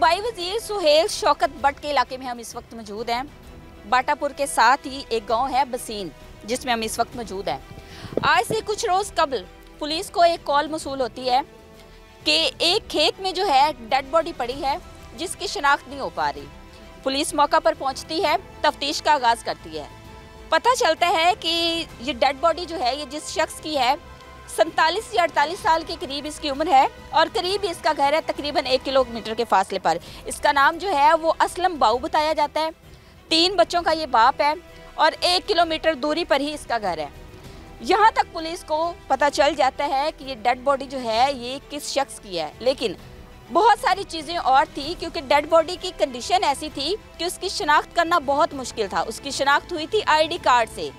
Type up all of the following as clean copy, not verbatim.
सूबाई वजीर सुहेल शौकत बट के इलाके में हम इस वक्त मौजूद हैं। बाटापुर के साथ ही एक गांव है बसीन, जिसमें हम इस वक्त मौजूद हैं। आज से कुछ रोज़ कबल पुलिस को एक कॉल मसूल होती है कि एक खेत में जो है डेड बॉडी पड़ी है, जिसकी शिनाख्त नहीं हो पा रही। पुलिस मौका पर पहुंचती है, तफ्तीश का आगाज़ करती है। पता चलता है कि ये डेड बॉडी जो है ये जिस शख्स की है 47 या 48 साल के करीब इसकी उम्र है और करीब ही इसका घर है, तकरीबन 1 किलोमीटर के फासले पर। इसका नाम जो है वो असलम बाऊ बताया जाता है। 3 बच्चों का ये बाप है और 1 किलोमीटर दूरी पर ही इसका घर है। यहाँ तक पुलिस को पता चल जाता है कि ये डेड बॉडी जो है ये किस शख्स की है, लेकिन बहुत सारी चीज़ें और थी, क्योंकि डेड बॉडी की कंडीशन ऐसी थी कि उसकी शिनाख्त करना बहुत मुश्किल था। उसकी शिनाख्त हुई थी ID कार्ड से।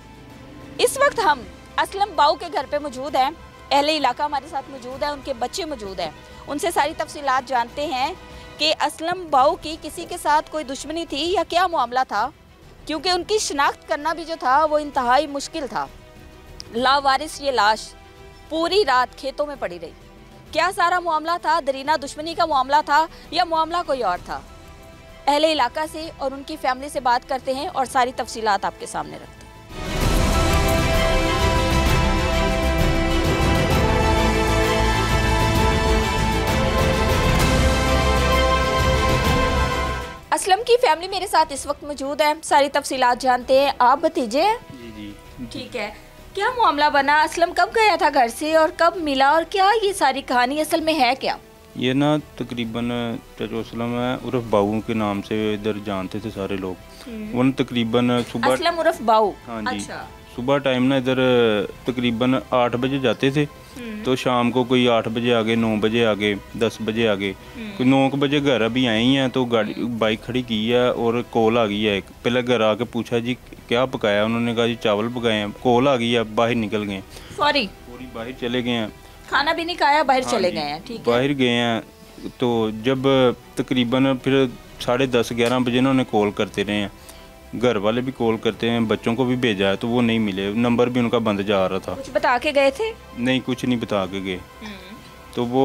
इस वक्त हम असलम बाऊ के घर पे मौजूद हैं। अहले इलाका हमारे साथ मौजूद है, उनके बच्चे मौजूद हैं। उनसे सारी तफसीलात जानते हैं कि असलम बाऊ की किसी के साथ कोई दुश्मनी थी या क्या मामला था, क्योंकि उनकी शिनाख्त करना भी जो था वो इंतहाई मुश्किल था। लावारिस ये लाश पूरी रात खेतों में पड़ी रही। क्या सारा मामला था? दरीना दुश्मनी का मामला था या मामला कोई और था? अहले इलाका से और उनकी फैमिली से बात करते हैं और सारी तफसीलात आपके सामने रखते हैं। असलम की फैमिली मेरे साथ इस वक्त मौजूद है, सारी तफसीलात जानते हैं। आप भतीजे हैं? जी। ठीक है, क्या मामला बना? असलम कब गया था घर से और कब मिला, और क्या ये सारी कहानी असल में है क्या? ये ना तकरीबन असलम है उर्फ बाबू के नाम से इधर जानते थे सारे लोग। वो तकरीबन सुबह असलम उर्फ बाऊ। हाँ जी। अच्छा। सुबह टाइम ना इधर तकरीबन 8 बजे जाते थे, तो शाम को कोई 8 बजे आ गए, 9 बजे आ गए, 10 बजे आ गए। कोई 9 बजे घर अभी आए ही हैं तो गाड़ी बाइक खड़ी की है और कॉल आ गई है एक। पहले घर आके पूछा जी क्या पकाया, उन्होंने कहा जी चावल पकाए हैं। कॉल आ गई है, बाहर निकल गए, सॉरी पूरी बाहर चले गए हैं, खाना भी नहीं खाया, बाहर हाँ चले जी, गए हैं। ठीक है, बाहर गए हैं। तो जब तकरीबन फिर 10:30-11 बजे उन्होंने कॉल करते रहे हैं, घर वाले भी कॉल करते हैं, बच्चों को भी भेजा है तो वो नहीं मिले, नंबर भी उनका बंद जा रहा था। कुछ बता के गए थे? नहीं, कुछ नहीं बता के गए। तो वो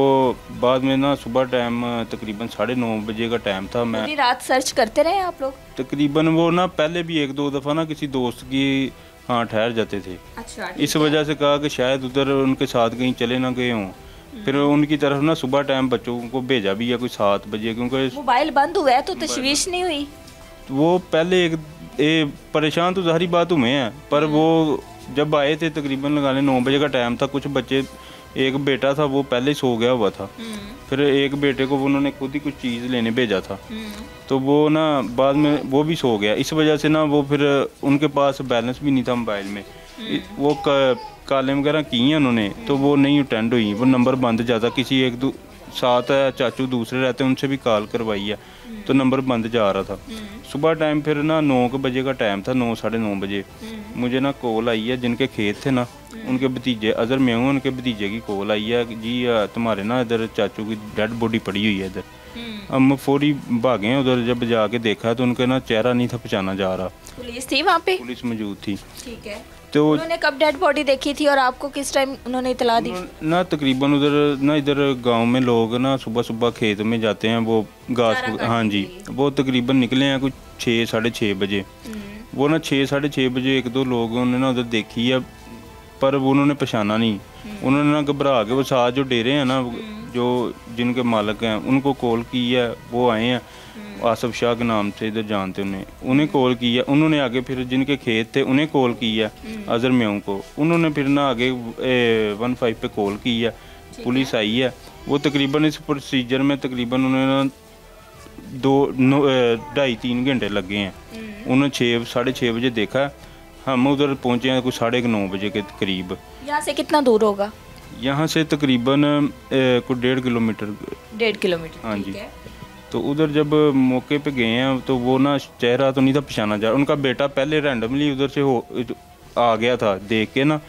बाद में ना सुबह टाइम तकरीबन 9:30 बजे का टाइम था। मैं पूरी रात सर्च करते रहे आप लोग? तकरीबन वो ना पहले भी 1-2 दफ़ा ना किसी दोस्त की हाँ ठहर जाते थे। अच्छा, इस वजह से कहा कि शायद उधर उनके साथ कहीं चले ना गए हों। फिर उनकी तरफ ना सुबह टाइम बच्चों को भेजा भी है कोई 7 बजे, क्योंकि मोबाइल बंद हुआ है तो तशवीश नहीं हुई? वो पहले परेशान तो ज़ाहिर बात हुए हैं, पर वो जब आए थे तकरीबन लगाने 9 बजे का टाइम था। कुछ बच्चे, एक बेटा था वो पहले ही सो गया हुआ था, फिर एक बेटे को उन्होंने खुद ही कुछ चीज़ लेने भेजा था, तो वो ना बाद में वो भी सो गया। इस वजह से ना वो फिर उनके पास बैलेंस भी नहीं था मोबाइल में। वो कॉलें वगैरह की हैं उन्होंने, तो वो नहीं अटेंड हुई, वो नंबर बंद जाता। किसी एक साथ है चाचू दूसरे रहते हैं, उनसे भी कॉल करवाई है तो नंबर बंद जा रहा था। सुबह टाइम फिर ना 9 बजे का टाइम था, 9-9:30 बजे मुझे ना कॉल आई है। जिनके खेत थे ना उनके भतीजे अजहर में हूँ, उनके भतीजे की कॉल आई है कि जी तुम्हारे ना इधर चाचू की डेड बॉडी पड़ी हुई है इधर। हम फौरी भागे हैं उधर, जब जाके देखा तो उनका ना चेहरा नहीं था पहचाना जा रहा। पुलिस थी वहाँ पे? पुलिस मौजूद थी। ठीक है, तो उन्होंने कब डेड बॉडी देखी थी और आपको किस टाइम उन्होंने इतला दी? ना तकरीबन उधर ना इधर गांव में लोग ना सुबह सुबह खेत में जाते हैं, वो घास, हाँ जी, वो तकरीबन निकले हैं कुछ 6-6:30 बजे। वो ना 6-6:30 बजे 1-2 लोगों ने ना उधर देखी है, पर वो उन्होंने पहचाना नहीं। उन्होंने ना घबरा के वो साथ जो डेरे हैं ना, जो जिनके मालिक हैं, उनको कॉल की है। वो आए हैं, आसफ शाह के नाम से इधर जानते उन्हें कॉल की है। उन्होंने आगे फिर जिनके खेत थे उन्हें कॉल की है, अजहर म्याऊं को। उन्होंने फिर ना आगे 15 पे कॉल की है, पुलिस आई है। वो तकरीबन इस प्रोसीजर में तकरीबन उन्होंने 2-2.5-3 घंटे लगे हैं। उन्होंने 6-6:30 बजे देखा। हम उधर पहुँचे हैं कुछ 9:30 बजे के करीब। यहाँ से कितना दूर होगा? यहाँ से तकरीबन कुछ 1.5 किलोमीटर। 1.5 किलोमीटर, हाँ जी। तो उधर जब मौके पे गए हैं तो वो ना चेहरा तो नहीं था पहचाना जा रहा। उनका बेटा पहले रैंडमली उधर से आ गया था देख के ना,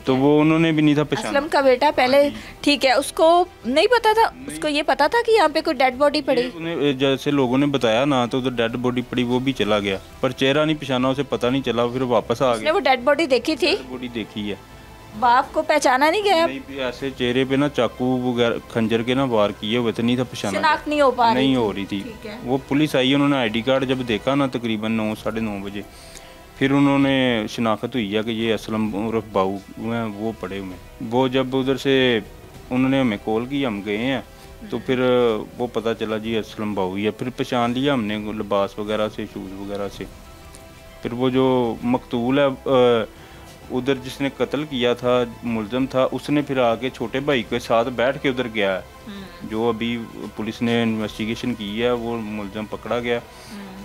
तो वो उन्होंने भी नहीं था पहचाना। असलम का बेटा पहले, ठीक है, उसको नहीं पता था? उसको ये पता था कि यहाँ पे कोई डेड बॉडी पड़ी? उन्हें जैसे लोगों ने बताया ना, तो उधर डेड बॉडी पड़ी, वो भी चला गया, पर चेहरा नहीं पहचाना, उसे पता नहीं चला। फिर वापस आ गया। वो डेड बॉडी देखी थी? बॉडी देखी है, बाप को पहचाना नहीं गया? नहीं, ऐसे चेहरे पे ना चाकू वगैरह खंजर के ना वार किए हुए थे, नहीं था पहचाना, शनाख्त नहीं हो पा रही नहीं थी। हो रही थी। ठीक है। वो पुलिस आई, उन्होंने आईडी कार्ड जब देखा ना तकरीबन 9 साढ़े 9 बजे, फिर उन्होंने शनाख्त हुई है कि ये असलम उर्फ बाऊ हैं, वो पड़े हुए हैं। वो जब उधर से उन्होंने हमें कॉल की, हम गए हैं तो फिर वो पता चला जी असलम बाऊ ही है। फिर पहचान लिया हमने लिबास वगैरह से, शूज़ वगैरह से। फिर वो जो मकतूल है उधर जिसने कत्ल किया था, मुलजम था, उसने फिर आके छोटे भाई के साथ बैठ के उधर गया है। जो अभी पुलिस ने इन्वेस्टिगेशन की है, वो मुलजम पकड़ा गया।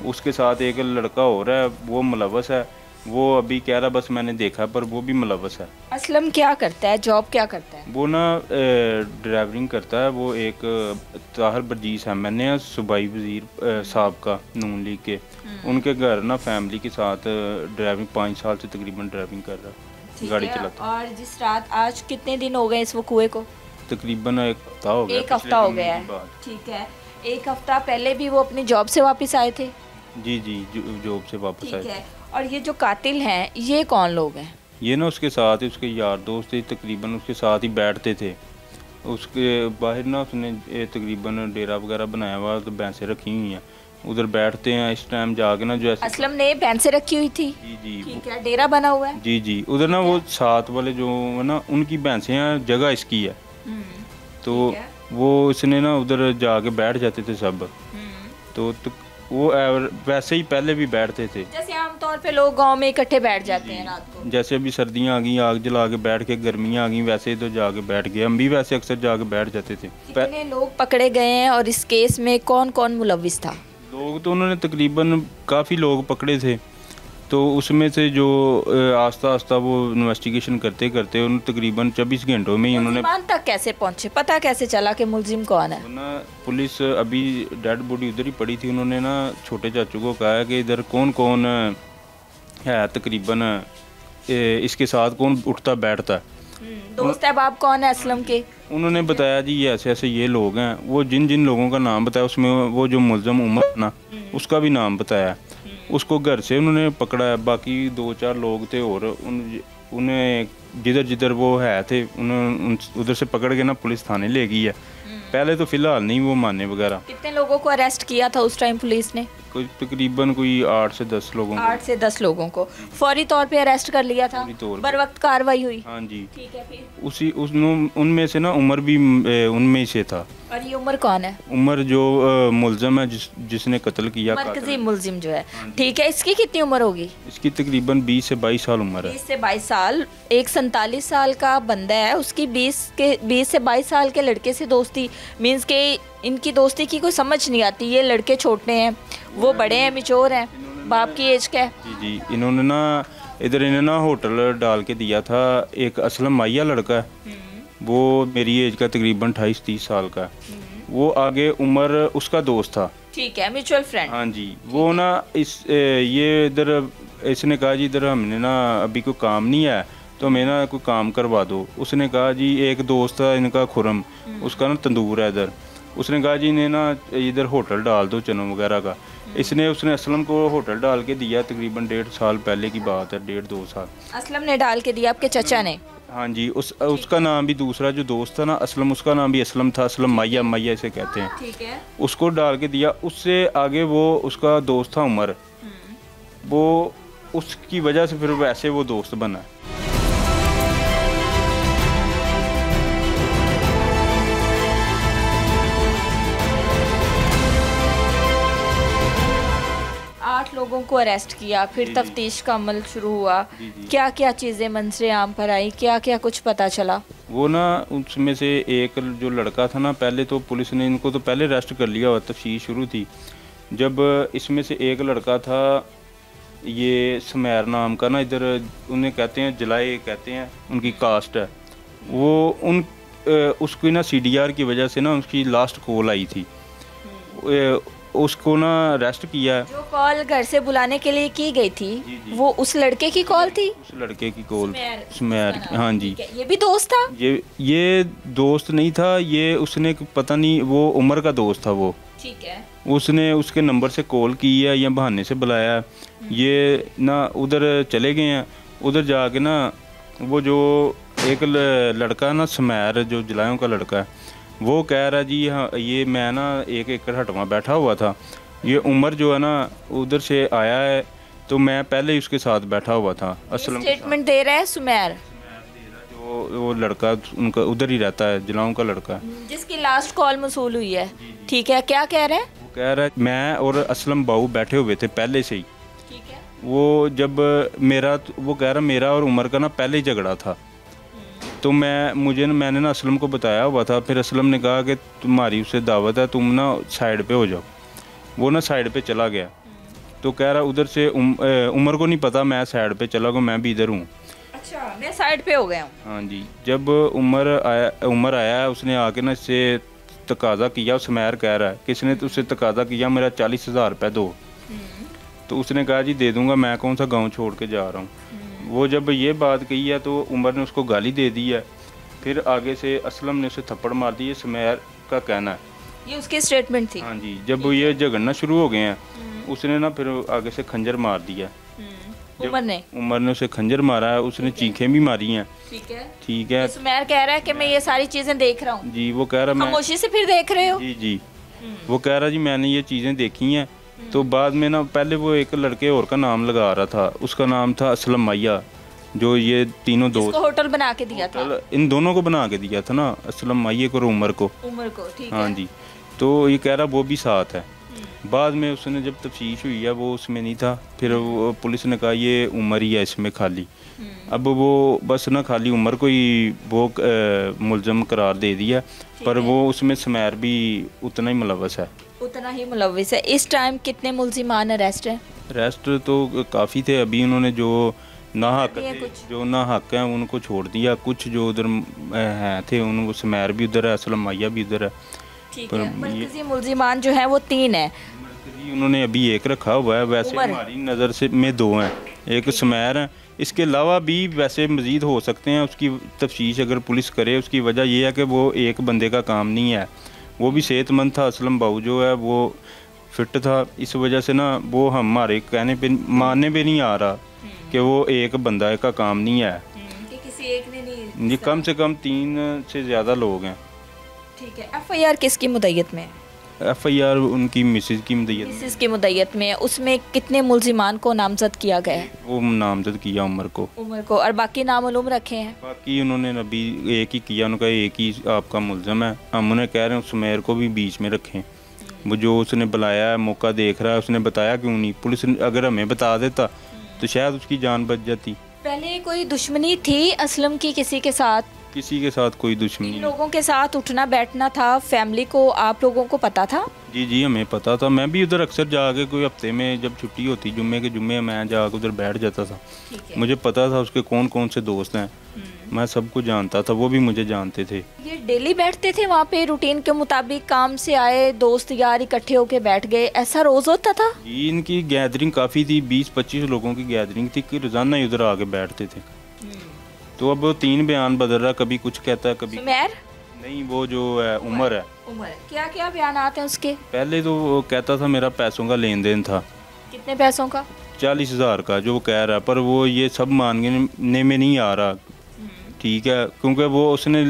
उसके साथ एक लड़का और है, वो मुलव्वस है। वो अभी कह रहा बस मैंने देखा, पर वो भी मुलव्वस है। असलम क्या करता है, जॉब क्या करता है? वो ना ड्राइवरिंग करता है। वो एक ताहिर बर्जीस MNA है, सूबाई वजीर साहब का, नून लीग के। उनके घर ना फैमिली के साथ ड्राइविंग 5 साल से तकरीबन ड्राइविंग कर रहा है, गाड़ी चलाता है। और जिस रात, आज कितने दिन हो गए इस वो कुएं को? तकरीबन 1 हफ्ता हो गया। एक हफ्ता हो गया है। ठीक है। 1 हफ्ता पहले भी वो अपनी जॉब से वापस आए थे? जी जी, जॉब से वापस आए। ठीक है। और ये जो कातिल हैं, ये कौन लोग हैं? ये ना उसके साथ ही उसके यार दोस्त थे, तकरीबन उसके साथ ही बैठते थे। उसके बाहर ना उसने तकरीबन डेरा वगैरह बनाया हुआ, तो भैंसें रखी हुई हैं, उधर बैठते हैं इस टाइम जाके ना। जो ऐसे असलम ने भैंसें रखी हुई थी? जी जी, ठीक है। डेरा बना हुआ है? जी जी। उधर ना वो साथ वाले जो है ना, उनकी भैंसें हैं, जगह इसकी है। तो वो इसने ना उधर जाके बैठ जाते थे सब। तो वो वैसे ही पहले भी बैठते थे, जैसे आमतौर पे लोग गांव में इकट्ठे बैठ जाते हैं रात को। जैसे अभी सर्दियाँ आ गई, आग जला के बैठ के, गर्मियाँ आ गई, वैसे ही तो जाके बैठ गए। हम भी वैसे अक्सर जाके बैठ जाते थे। कितने लोग पकड़े गए हैं और इस केस में कौन कौन मुलव्विस था? लोग तो उन्होंने तकरीबन काफ़ी लोग पकड़े थे। तो उसमें से जो आस्ता आस्ता वो इन्वेस्टिगेशन करते करते उन तकरीबन 24 घंटों में ही उन्होंने मुलजिमान तक कैसे पहुंचे, पता कैसे चला कि मुलजिम कौन है? ना, पुलिस अभी डेड बॉडी उधर ही पड़ी थी। उन्होंने ना छोटे चाचू को कहा है कि इधर कौन कौन है, तकरीबन इसके साथ कौन उठता बैठता है। दोस्त अहबाब कौन है असलम के? उन्होंने बताया जी ये ऐसे ऐसे ये लोग हैं। वो जिन जिन लोगों का नाम बताया, उसमें वो जो मुलजम उमर ना, उसका भी नाम बताया। उसको घर से उन्होंने पकड़ा है। बाकी 2-4 लोग थे और उन्हें जिधर जिधर वो है थे, उन्हें उधर से पकड़ के ना पुलिस थाने ले गई है। पहले तो फिलहाल नहीं वो माने वगैरह। कितने लोगों को अरेस्ट किया था उस टाइम पुलिस ने? कोई तकरीबन कोई 8 से 10 लोगों को। 8 से 10 लोगों को फौरी तौर पे अरेस्ट कर लिया था? फौरी तौर पे। बर वक्त कार्रवाई हुई? हाँ जी। ठीक है। फिर उसी उनमें से ना उमर भी उनमें ही से था। और ये उमर कौन है? उमर जो मुलजम है, जिसने कत्ल किया, मरकजी मुलजिम जो है। ठीक है। इसकी कितनी उम्र होगी? इसकी तकरीबन 20 से 22 साल उम्र है। 20 से 22 साल। एक 47 साल का बंदा है, उसकी 20 से 22 साल के लड़के से दोस्ती, मीन्स के इनकी दोस्ती की कोई समझ नहीं आती। ये लड़के छोटे हैं, वो बड़े हैं, मिचोर हैं, बाप की एज क्या है? जी जी। इन्होंने ना इधर इन्हें ना होटल डाल के दिया था। एक असलम माइया लड़का है, वो मेरी एज का तकरीबन 28-30 साल का है। वो आगे उमर उसका दोस्त था। ठीक है। Mutual friend. हाँ जी। वो ना ये इधर इसने कहा जी इधर हमने ना अभी कोई काम नहीं है, तो हमें ना कोई काम करवा दो। उसने कहा जी एक दोस्त था इनका खुरम, उसका ना तंदूर है इधर। उसने कहा जी इन्हें ना इधर होटल डाल दो चनो वगैरह का। उसने असलम को होटल डाल के दिया। तकरीबन 1.5 साल पहले की बात है, 1.5-2 साल। असलम ने डाल के दिया, आपके चचा ने? हाँ जी। उसका नाम भी, दूसरा जो दोस्त था ना असलम, उसका नाम भी असलम था। असलम माइया इसे कहते हैं। ठीक है। उसको डाल के दिया। उससे आगे वो उसका दोस्त था उमर, वो उसकी वजह से फिर वैसे वो दोस्त बना। लोगों को अरेस्ट किया, फिर तफ्तीश का अमल शुरू हुआ। क्या क्या चीज़ें मंजरे आम पर आई, क्या क्या कुछ पता चला? वो ना उसमें से एक जो लड़का था ना, पहले तो पुलिस ने इनको तो पहले अरेस्ट कर लिया हुआ, तफ्तीश शुरू थी। जब इसमें से एक लड़का था, ये समैर नाम का ना, इधर उन्हें कहते हैं जलाए कहते हैं, उनकी कास्ट है वो। उसकी ना CDR की वजह से ना उसकी लास्ट कॉल आई थी, उसको ना अरेस्ट किया। जो कॉल घर से बुलाने के लिए की गई थी, वो उस लड़के की कॉल थी? उस लड़के की कॉल, सुमेर। हाँ जी। ये भी दोस्त था? ये दोस्त नहीं था, ये उसने पता नहीं, वो उमर का दोस्त था वो। ठीक है। उसने उसके नंबर से कॉल की है या बहाने से बुलाया। ये ना उधर चले गए हैं। उधर जाके ना वो जो एक लड़का ना सुमैर जो जलायों का लड़का है, वो कह रहा जी हाँ ये मैं ना 1 एकड़ हटवा बैठा हुआ था, ये उमर जो है ना उधर से आया है, तो मैं पहले ही उसके साथ बैठा हुआ था। असलम के साथ। स्टेटमेंट दे रहा है सुमेर, जो वो लड़का उनका उधर ही रहता है, जलाऊं का लड़का है, जिसकी लास्ट कॉल मसूल हुई है। ठीक है, क्या कह रहे हैं? वो कह रहा है मैं और असलम बाऊ बैठे हुए थे पहले से ही। ठीक है। वो जब वो कह रहा मेरा और उमर का ना पहले ही झगड़ा था, तो मैंने ना असलम को बताया हुआ था। फिर असलम ने कहा कि तुम्हारी उससे दावत है, तुम ना साइड पे हो जाओ। वो ना साइड पे चला गया, तो कह रहा उधर से उमर को नहीं पता मैं साइड पे चला गया, मैं भी इधर हूँ। अच्छा, मैं साइड पे हो गया हूँ। हाँ जी। जब उमर आया उसने आके ना इससे तकाजा किया, सुमैर कह रहा है कि इसने तो उससे तकाजा किया मेरा 40,000 रुपये दो। तो उसने कहा जी दे दूंगा, मैं कौन सा गांव छोड़ के जा रहा हूँ। वो जब ये बात कही है तो उमर ने उसको गाली दे दी है। फिर आगे से असलम ने उसे थप्पड़ मार दी, ये सुमैर का कहना है, ये उसकी स्टेटमेंट थी। हाँ जी। जब ये झगड़ना शुरू हो गए हैं, उसने ना फिर आगे से खंजर मार दिया। उमर ने उसे खंजर मारा है, उसने चीखें भी मारी हैं। ठीक है। सुमैर कह रहा है कि मैं ये सारी चीजें देख रहा हूँ। जी, वो कह रहा मैं खामोशी से फिर देख रहे हो। जी वो कह रहा जी मैंने ये चीज़ें देखी हैं। तो बाद में ना पहले वो एक लड़के और का नाम लगा रहा था, उसका नाम था असलम माइया, जो ये तीनों दोस्त होटल बना के दिया था, इन दोनों को बना के दिया था ना, असलम माइया को और उमर को। ठीक हाँ है। जी। तो ये कह रहा वो भी साथ है। बाद में उसने जब तफ्तीश हुई है वो उसमें नहीं था। फिर वो पुलिस ने कहा ये उमर ही है इसमें खाली। अब वो बस ना खाली उमर को ही वो मुलजम करार दे दिया, पर वो उसमें सुमैर भी उतना ही मुलव्वस है। उतना ही मुलव्वस है। इस टाइम कितने मुलजिमान अरेस्ट हैं? अरेस्ट तो काफ़ी थे। अभी उन्होंने जो नाहक हैं उनको छोड़ दिया, कुछ जो उधर हैं थे उन सुमैर भी उधर है, असलम माइया भी उधर है। मरकजी मुलजिमान जो है वो 3 है। उन्होंने अभी एक रखा हुआ है, वैसे हमारी नज़र से में 2 हैं, एक सुमैर है। इसके अलावा भी वैसे मज़ीद हो सकते हैं, उसकी तफ्तीश अगर पुलिस करे। उसकी वजह यह है कि वो एक बंदे का काम नहीं है, वो भी सेहतमंद था। असलम बाऊ जो है वो फिट था, इस वजह से ना वो हमारे कहने पे मानने पे नहीं आ रहा कि वो एक बंदा का काम नहीं है, कि किसी एक ने नहीं। ये कम से कम 3 से ज़्यादा लोग हैं। ठीक है। FIR किसकी मुद्दत में? FIR उनकी मिसेज की मुद्दत में। उसमें कितने मुलजिमान को नामजद किया गया है? वो नामजद किया उमर को। और बाकी नामालूम रखे हैं? बाकी उन्होंने अभी एक ही किया, उनका एक ही आपका मुलजम है। हम उन्हें कह रहे हैं सुमैर को भी बीच में रखें। वो जो उसने बुलाया है, मौका देख रहा है, उसने बताया क्यों नहीं? पुलिस अगर हमें बता देता तो शायद उसकी जान बच जाती। पहले कोई दुश्मनी थी असलम की किसी के साथ? किसी के साथ कोई दुश्मनी नहीं। लोगों के साथ उठना बैठना था, फैमिली को आप लोगों को पता था? जी हमें पता था। मैं भी उधर अक्सर जाके कोई हफ्ते में जब छुट्टी होती जुम्मे के जुम्मे मैं जाकर उधर बैठ जाता था। मुझे पता था उसके कौन कौन से दोस्त हैं, मैं सबको जानता था, वो भी मुझे जानते थे। ये डेली बैठते थे वहाँ पे रूटीन के मुताबिक? काम से आए दोस्त यार इकट्ठे होके बैठ गए, ऐसा रोज होता था? जी इनकी गैदरिंग काफ़ी थी, 20-25 लोगों की गैदरिंग थी कि रोज़ाना ही उधर आके बैठते थे। तो अब 3 बयान बदल रहा, कभी कुछ कहता है, कभी नहीं। वो जो है उमर है। क्या क्या बयान आते हैं उसके? पहले तो वो कहता था मेरा पैसों का लेन देन था। कितने पैसों का? 40,000 का जो वो कह रहा है, पर वो ये सब मानने में नहीं आ रहा। ठीक है, क्योंकि वो उसने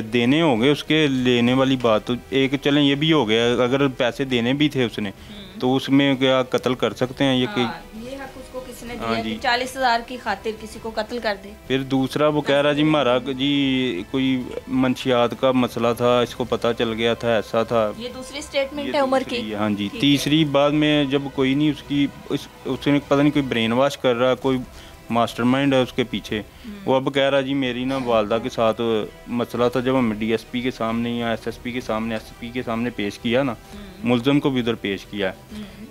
देने होंगे, उसके लेने वाली बात तो एक चलें ये भी हो गया। अगर पैसे देने भी थे उसने तो उसमें क्या कत्ल कर सकते हैं? ये हक उसको किसने दिया कि 40,000 की खातिर किसी को कत्ल कर दे? फिर दूसरा वो कह रहा जी हमारा जी कोई मंशियात का मसला था, इसको पता चल गया था, ऐसा था। ये दूसरी स्टेटमेंट है उमर की। हाँ जी। तीसरी बाद में जब कोई नहीं उसने पता नहीं कोई ब्रेन वॉश कर रहा, कोई मास्टरमाइंड है उसके पीछे। वो अब कह रहा जी मेरी ना वालदा के साथ मसला था। जब हमें DSP के सामने या SSP के सामने SP के सामने पेश किया ना, मुलजम को भी उधर पेश किया,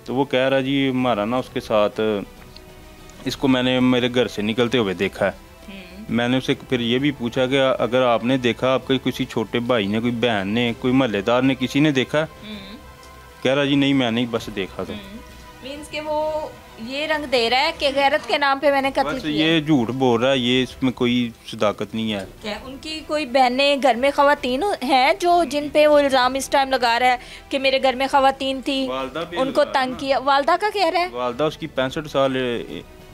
तो वो कह रहा जी हमारा ना उसके साथ, इसको मैंने मेरे घर से निकलते हुए देखा है। मैंने उसे फिर ये भी पूछा कि अगर आपने देखा, आपके किसी छोटे भाई ने, कोई बहन ने, कोई महल्लेदार ने, किसी ने देखा? कह रहा जी नहीं मैंने ही बस देखा था। मींस के वो ये रंग दे रहा है कि गैरत के नाम पे मैंने कत्ल किया। ये झूठ बोल रहा है, ये इसमें कोई सदाकत नहीं है। क्या उनकी कोई बहनें घर में खवातीन हैं जो जिन पे वो इल्ज़ाम इस टाइम लगा रहा है कि मेरे घर में खवातीन थी, उनको तंग किया? वालदा का कह रहा है। वालदा उसकी 65 साल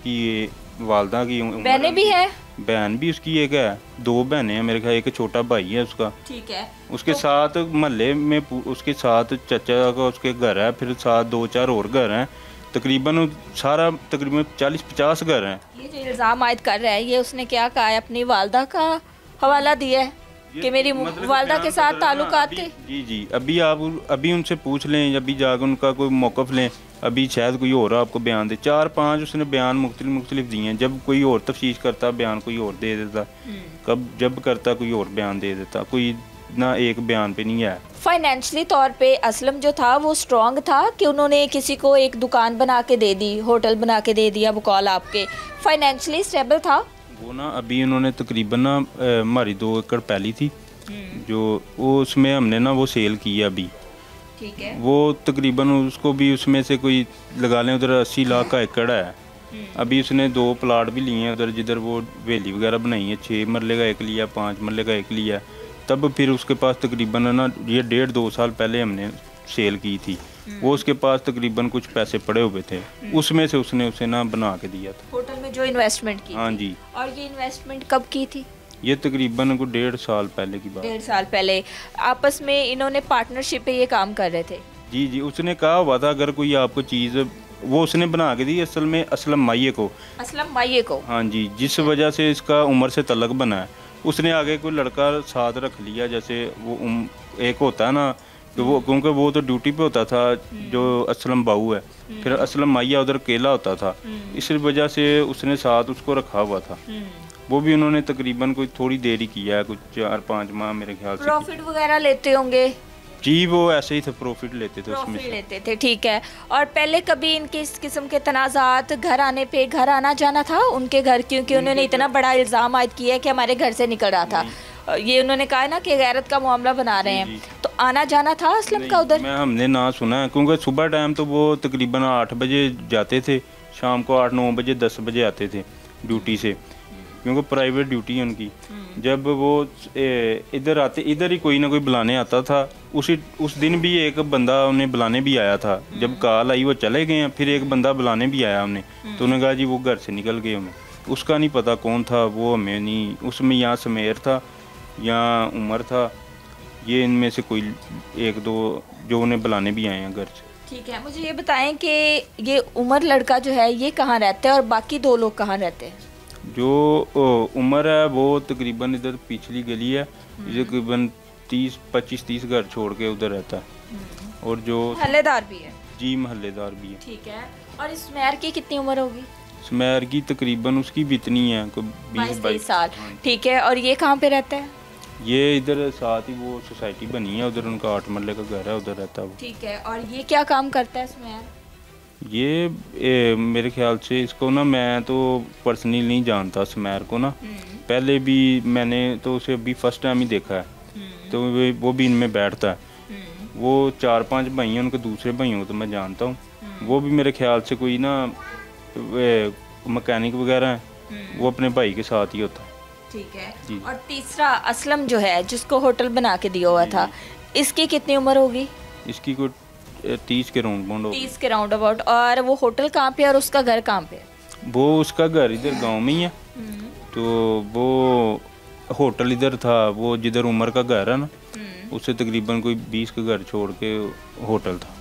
की वालदा की बहनें भी है। बहन भी उसकी एक है, 2 बहनें हैं मेरे ख्याल, एक छोटा भाई है उसका। ठीक है। उसके तो साथ मोहल्ले में उसके साथ चाचा का उसके घर है, फिर साथ 2-4 और घर हैं, तकरीबन सारा तकरीबन 40-50 घर हैं। ये जो इल्ज़ाम आयद कर रहा है, ये उसने क्या कहा है? अपनी वालदा का हवाला दिया है कि मेरी मतलब वालदा के बयान साथ कर रहा है ना, ताल्लुकात थे। जी जी, अभी उनसे पूछ लें, अभी जाकर उनका कोई मौक़िफ़ लें, अभी शायद कोई और आपको बयान दे। 4-5 उसने बयान मुख्तलिफ दिए हैं, जब कोई और तफ्तीश करता बयान कोई और दे देता, जब करता कोई और बयान दे देता, कोई ना एक बयान पे नहीं है। फाइनेंशियली तौर पे असलम जो था वो स्ट्रॉन्ग था कि उन्होंने किसी को एक दुकान बना के दे दी, होटल बना के दे दिया, बकौल आपके, फाइनेंशियली स्टेबल था वो ना? अभी उन्होंने तकरीबन ना हमारी 2 एकड़ पहली थी, जो वो उसमें हमने ना वो सेल की है अभी। ठीक है। वो तकरीबन उसको भी उसमें से कोई लगा लें उधर 80 लाख का एकड़ है। अभी उसने 2 प्लाट भी लिए हैं उधर, जिधर वो हवेली वगैरह बनाई है, 6 मरले का एक लिया, 5 मरले का एक लिया। तब फिर उसके पास तकरीबन ना ये 1.5-2 साल पहले हमने सेल की थी, वो उसके पास तकरीबन कुछ पैसे पड़े हुए थे, उसमें से उसने उसे ना बना के दिया था होटल में जो इन्वेस्टमेंट की हाँ थी। जी। और ये इन्वेस्टमेंट कब की थी? ये तकरीबन को 1.5 साल पहले की बात। 1.5 साल पहले आपस में इन्होंने पार्टनरशिप पे ये काम कर रहे थे। जी जी, उसने कहा हुआ था अगर कोई आपको चीज़, वो उसने बना के दी असल में असलम माइये को। असलम माइये को? हाँ जी, जिस वजह से इसका उम्र से तलक बना है। उसने आगे कोई लड़का साथ रख लिया, जैसे वो एक होता है ना कि वो, क्योंकि वो तो ड्यूटी पे होता था जो असलम बाऊ है, फिर असलम माइया उधर अकेला होता था, इस वजह से उसने साथ उसको रखा हुआ था। वो भी उन्होंने तकरीबन कोई थोड़ी देरी किया है, कुछ 4-5 माह मेरे ख्याल से। प्रॉफिट वगैरह लेते होंगे? जी, वो ऐसे ही थे, प्रॉफिट लेते थे उसमें से। लेते थे, ठीक है। और पहले कभी इनके इस किस्म के तनाज़ात घर आने पे, घर आना जाना था उनके घर, क्योंकि उन्होंने इतना बड़ा इल्ज़ाम आयद किया है कि हमारे घर से निकल रहा था, ये उन्होंने कहा है ना कि गैरत का मामला बना रहे हैं, तो आना जाना था असलम का उधर? हमने ना सुना है, क्योंकि सुबह टाइम तो वो तकरीबन 8 बजे जाते थे, शाम को 8-9 बजे 10 बजे आते थे ड्यूटी से, क्योंकि प्राइवेट ड्यूटी है उनकी। जब वो इधर आते, इधर ही कोई ना कोई बुलाने आता था। उस दिन भी एक बंदा उन्हें बुलाने भी आया था, जब कॉल आई वो चले गए हैं, फिर एक बंदा बुलाने भी आया उन्हें, तो उन्होंने कहा जी वो घर से निकल गए, हमें उसका नहीं पता कौन था वो, हमें नहीं, उसमें यहाँ समेर था या उमर था, ये इनमें से कोई 1-2 जो उन्हें बुलाने भी आए हैं घर से। ठीक है, मुझे ये बताएं कि ये उमर लड़का जो है ये कहाँ रहता है और बाकी 2 लोग कहाँ रहते हैं? जो उमर है वो तकरीबन इधर पिछली गली है, तकरीबन 25-30 घर छोड़ के उधर रहता है, और जो महल्लेदार भी है? जी, महल्लेदार भी है। ठीक है। और इस स्मैर की कितनी उम्र होगी? स्मैर की तकरीबन उसकी भी इतनी है, कोई 20-22 साल। ठीक है। और ये कहाँ पे रहता है? ये इधर साथ ही वो सोसाइटी बनी है, उधर उनका 8 मरले का घर है, उधर रहता है वो। ठीक है। और ये क्या काम करता है स्मैर? ये मेरे ख्याल से इसको ना मैं तो पर्सनली नहीं जानता स्मैर को ना, पहले भी मैंने तो उसे अभी फर्स्ट टाइम ही देखा है, तो वो भी इनमें बैठता है। वो 4-5 भाई हैं, उनके दूसरे भाइयों को तो मैं जानता हूँ, वो भी मेरे ख्याल से कोई ना मैकेनिक वगैरह हैं, वो अपने भाई के साथ ही होता है। ठीक है। और तीसरा असलम जो है जिसको होटल बना के दिया हुआ था, इसकी कितनी उम्र होगी? इसकी कोई 30 के राउंड अबाउट। 30 के राउंड अबाउट। और वो होटल कहाँ पे और उसका घर कहाँ पे? वो उसका घर इधर गांव में ही है, तो वो होटल इधर था, वो जिधर उमर का घर है ना, उससे तकरीबन कोई 20 का घर छोड़ के होटल था।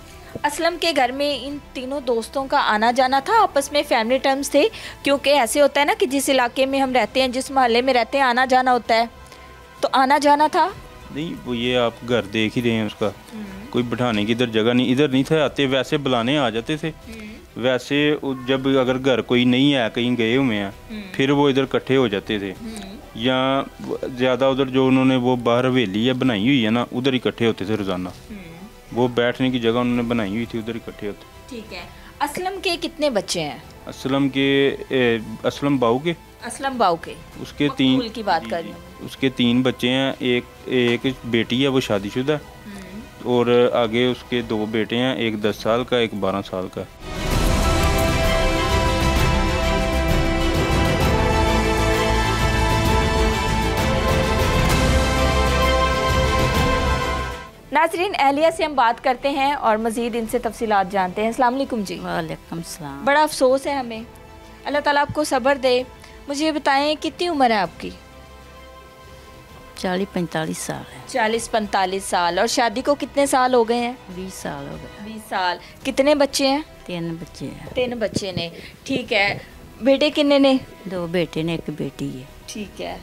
असलम के घर में इन तीनों दोस्तों का आना जाना था, आपस में फैमिली टर्म्स थे, क्योंकि ऐसे होता है ना कि जिस इलाके में हम रहते हैं, जिस मोहल्ले में रहते हैं, आना जाना होता है, तो आना जाना था? नहीं, वो ये आप घर देख ही रहे हैं उसका, कोई बिठाने की इधर जगह नहीं, इधर नहीं थे आते, वैसे बुलाने आ जाते थे। वैसे जब अगर घर कोई नहीं है, कहीं गए हुए हैं, फिर वो इधर इकट्ठे हो जाते थे, या ज़्यादा उधर जो उन्होंने वो बाहर हवेली या बनाई हुई है ना, उधर इकट्ठे होते थे रोज़ाना, वो बैठने की जगह उन्होंने बनाई हुई थी, उधर इकट्ठे होते। ठीक है। असलम के कितने बच्चे हैं? असलम बाऊ के, असलम बाऊ के उसके 3 की बात कर रही हूं। उसके 3 बच्चे हैं, एक बेटी है वो शादीशुदा, और आगे उसके 2 बेटे हैं, एक 10 साल का, एक 12 साल का। नाज़रीन, अहलिया से हम बात करते हैं और मज़ीद इनसे तफसीलात जानते हैं। अस्सलाम वालेकुम जी। वालेकुम सलाम। बड़ा अफसोस है हमें, अल्लाह ताला आपको सब्र दे। मुझे ये बताएं कितनी उम्र है आपकी? 40-45 साल है। 40-45 साल। और शादी को कितने साल हो गए हैं? 20 साल हो गए। 20 साल। कितने बच्चे हैं? 3 बच्चे हैं। 3 बच्चे ने। ठीक है। बेटे कितने ने? 2 बेटे ने, 1 बेटी है। ठीक है।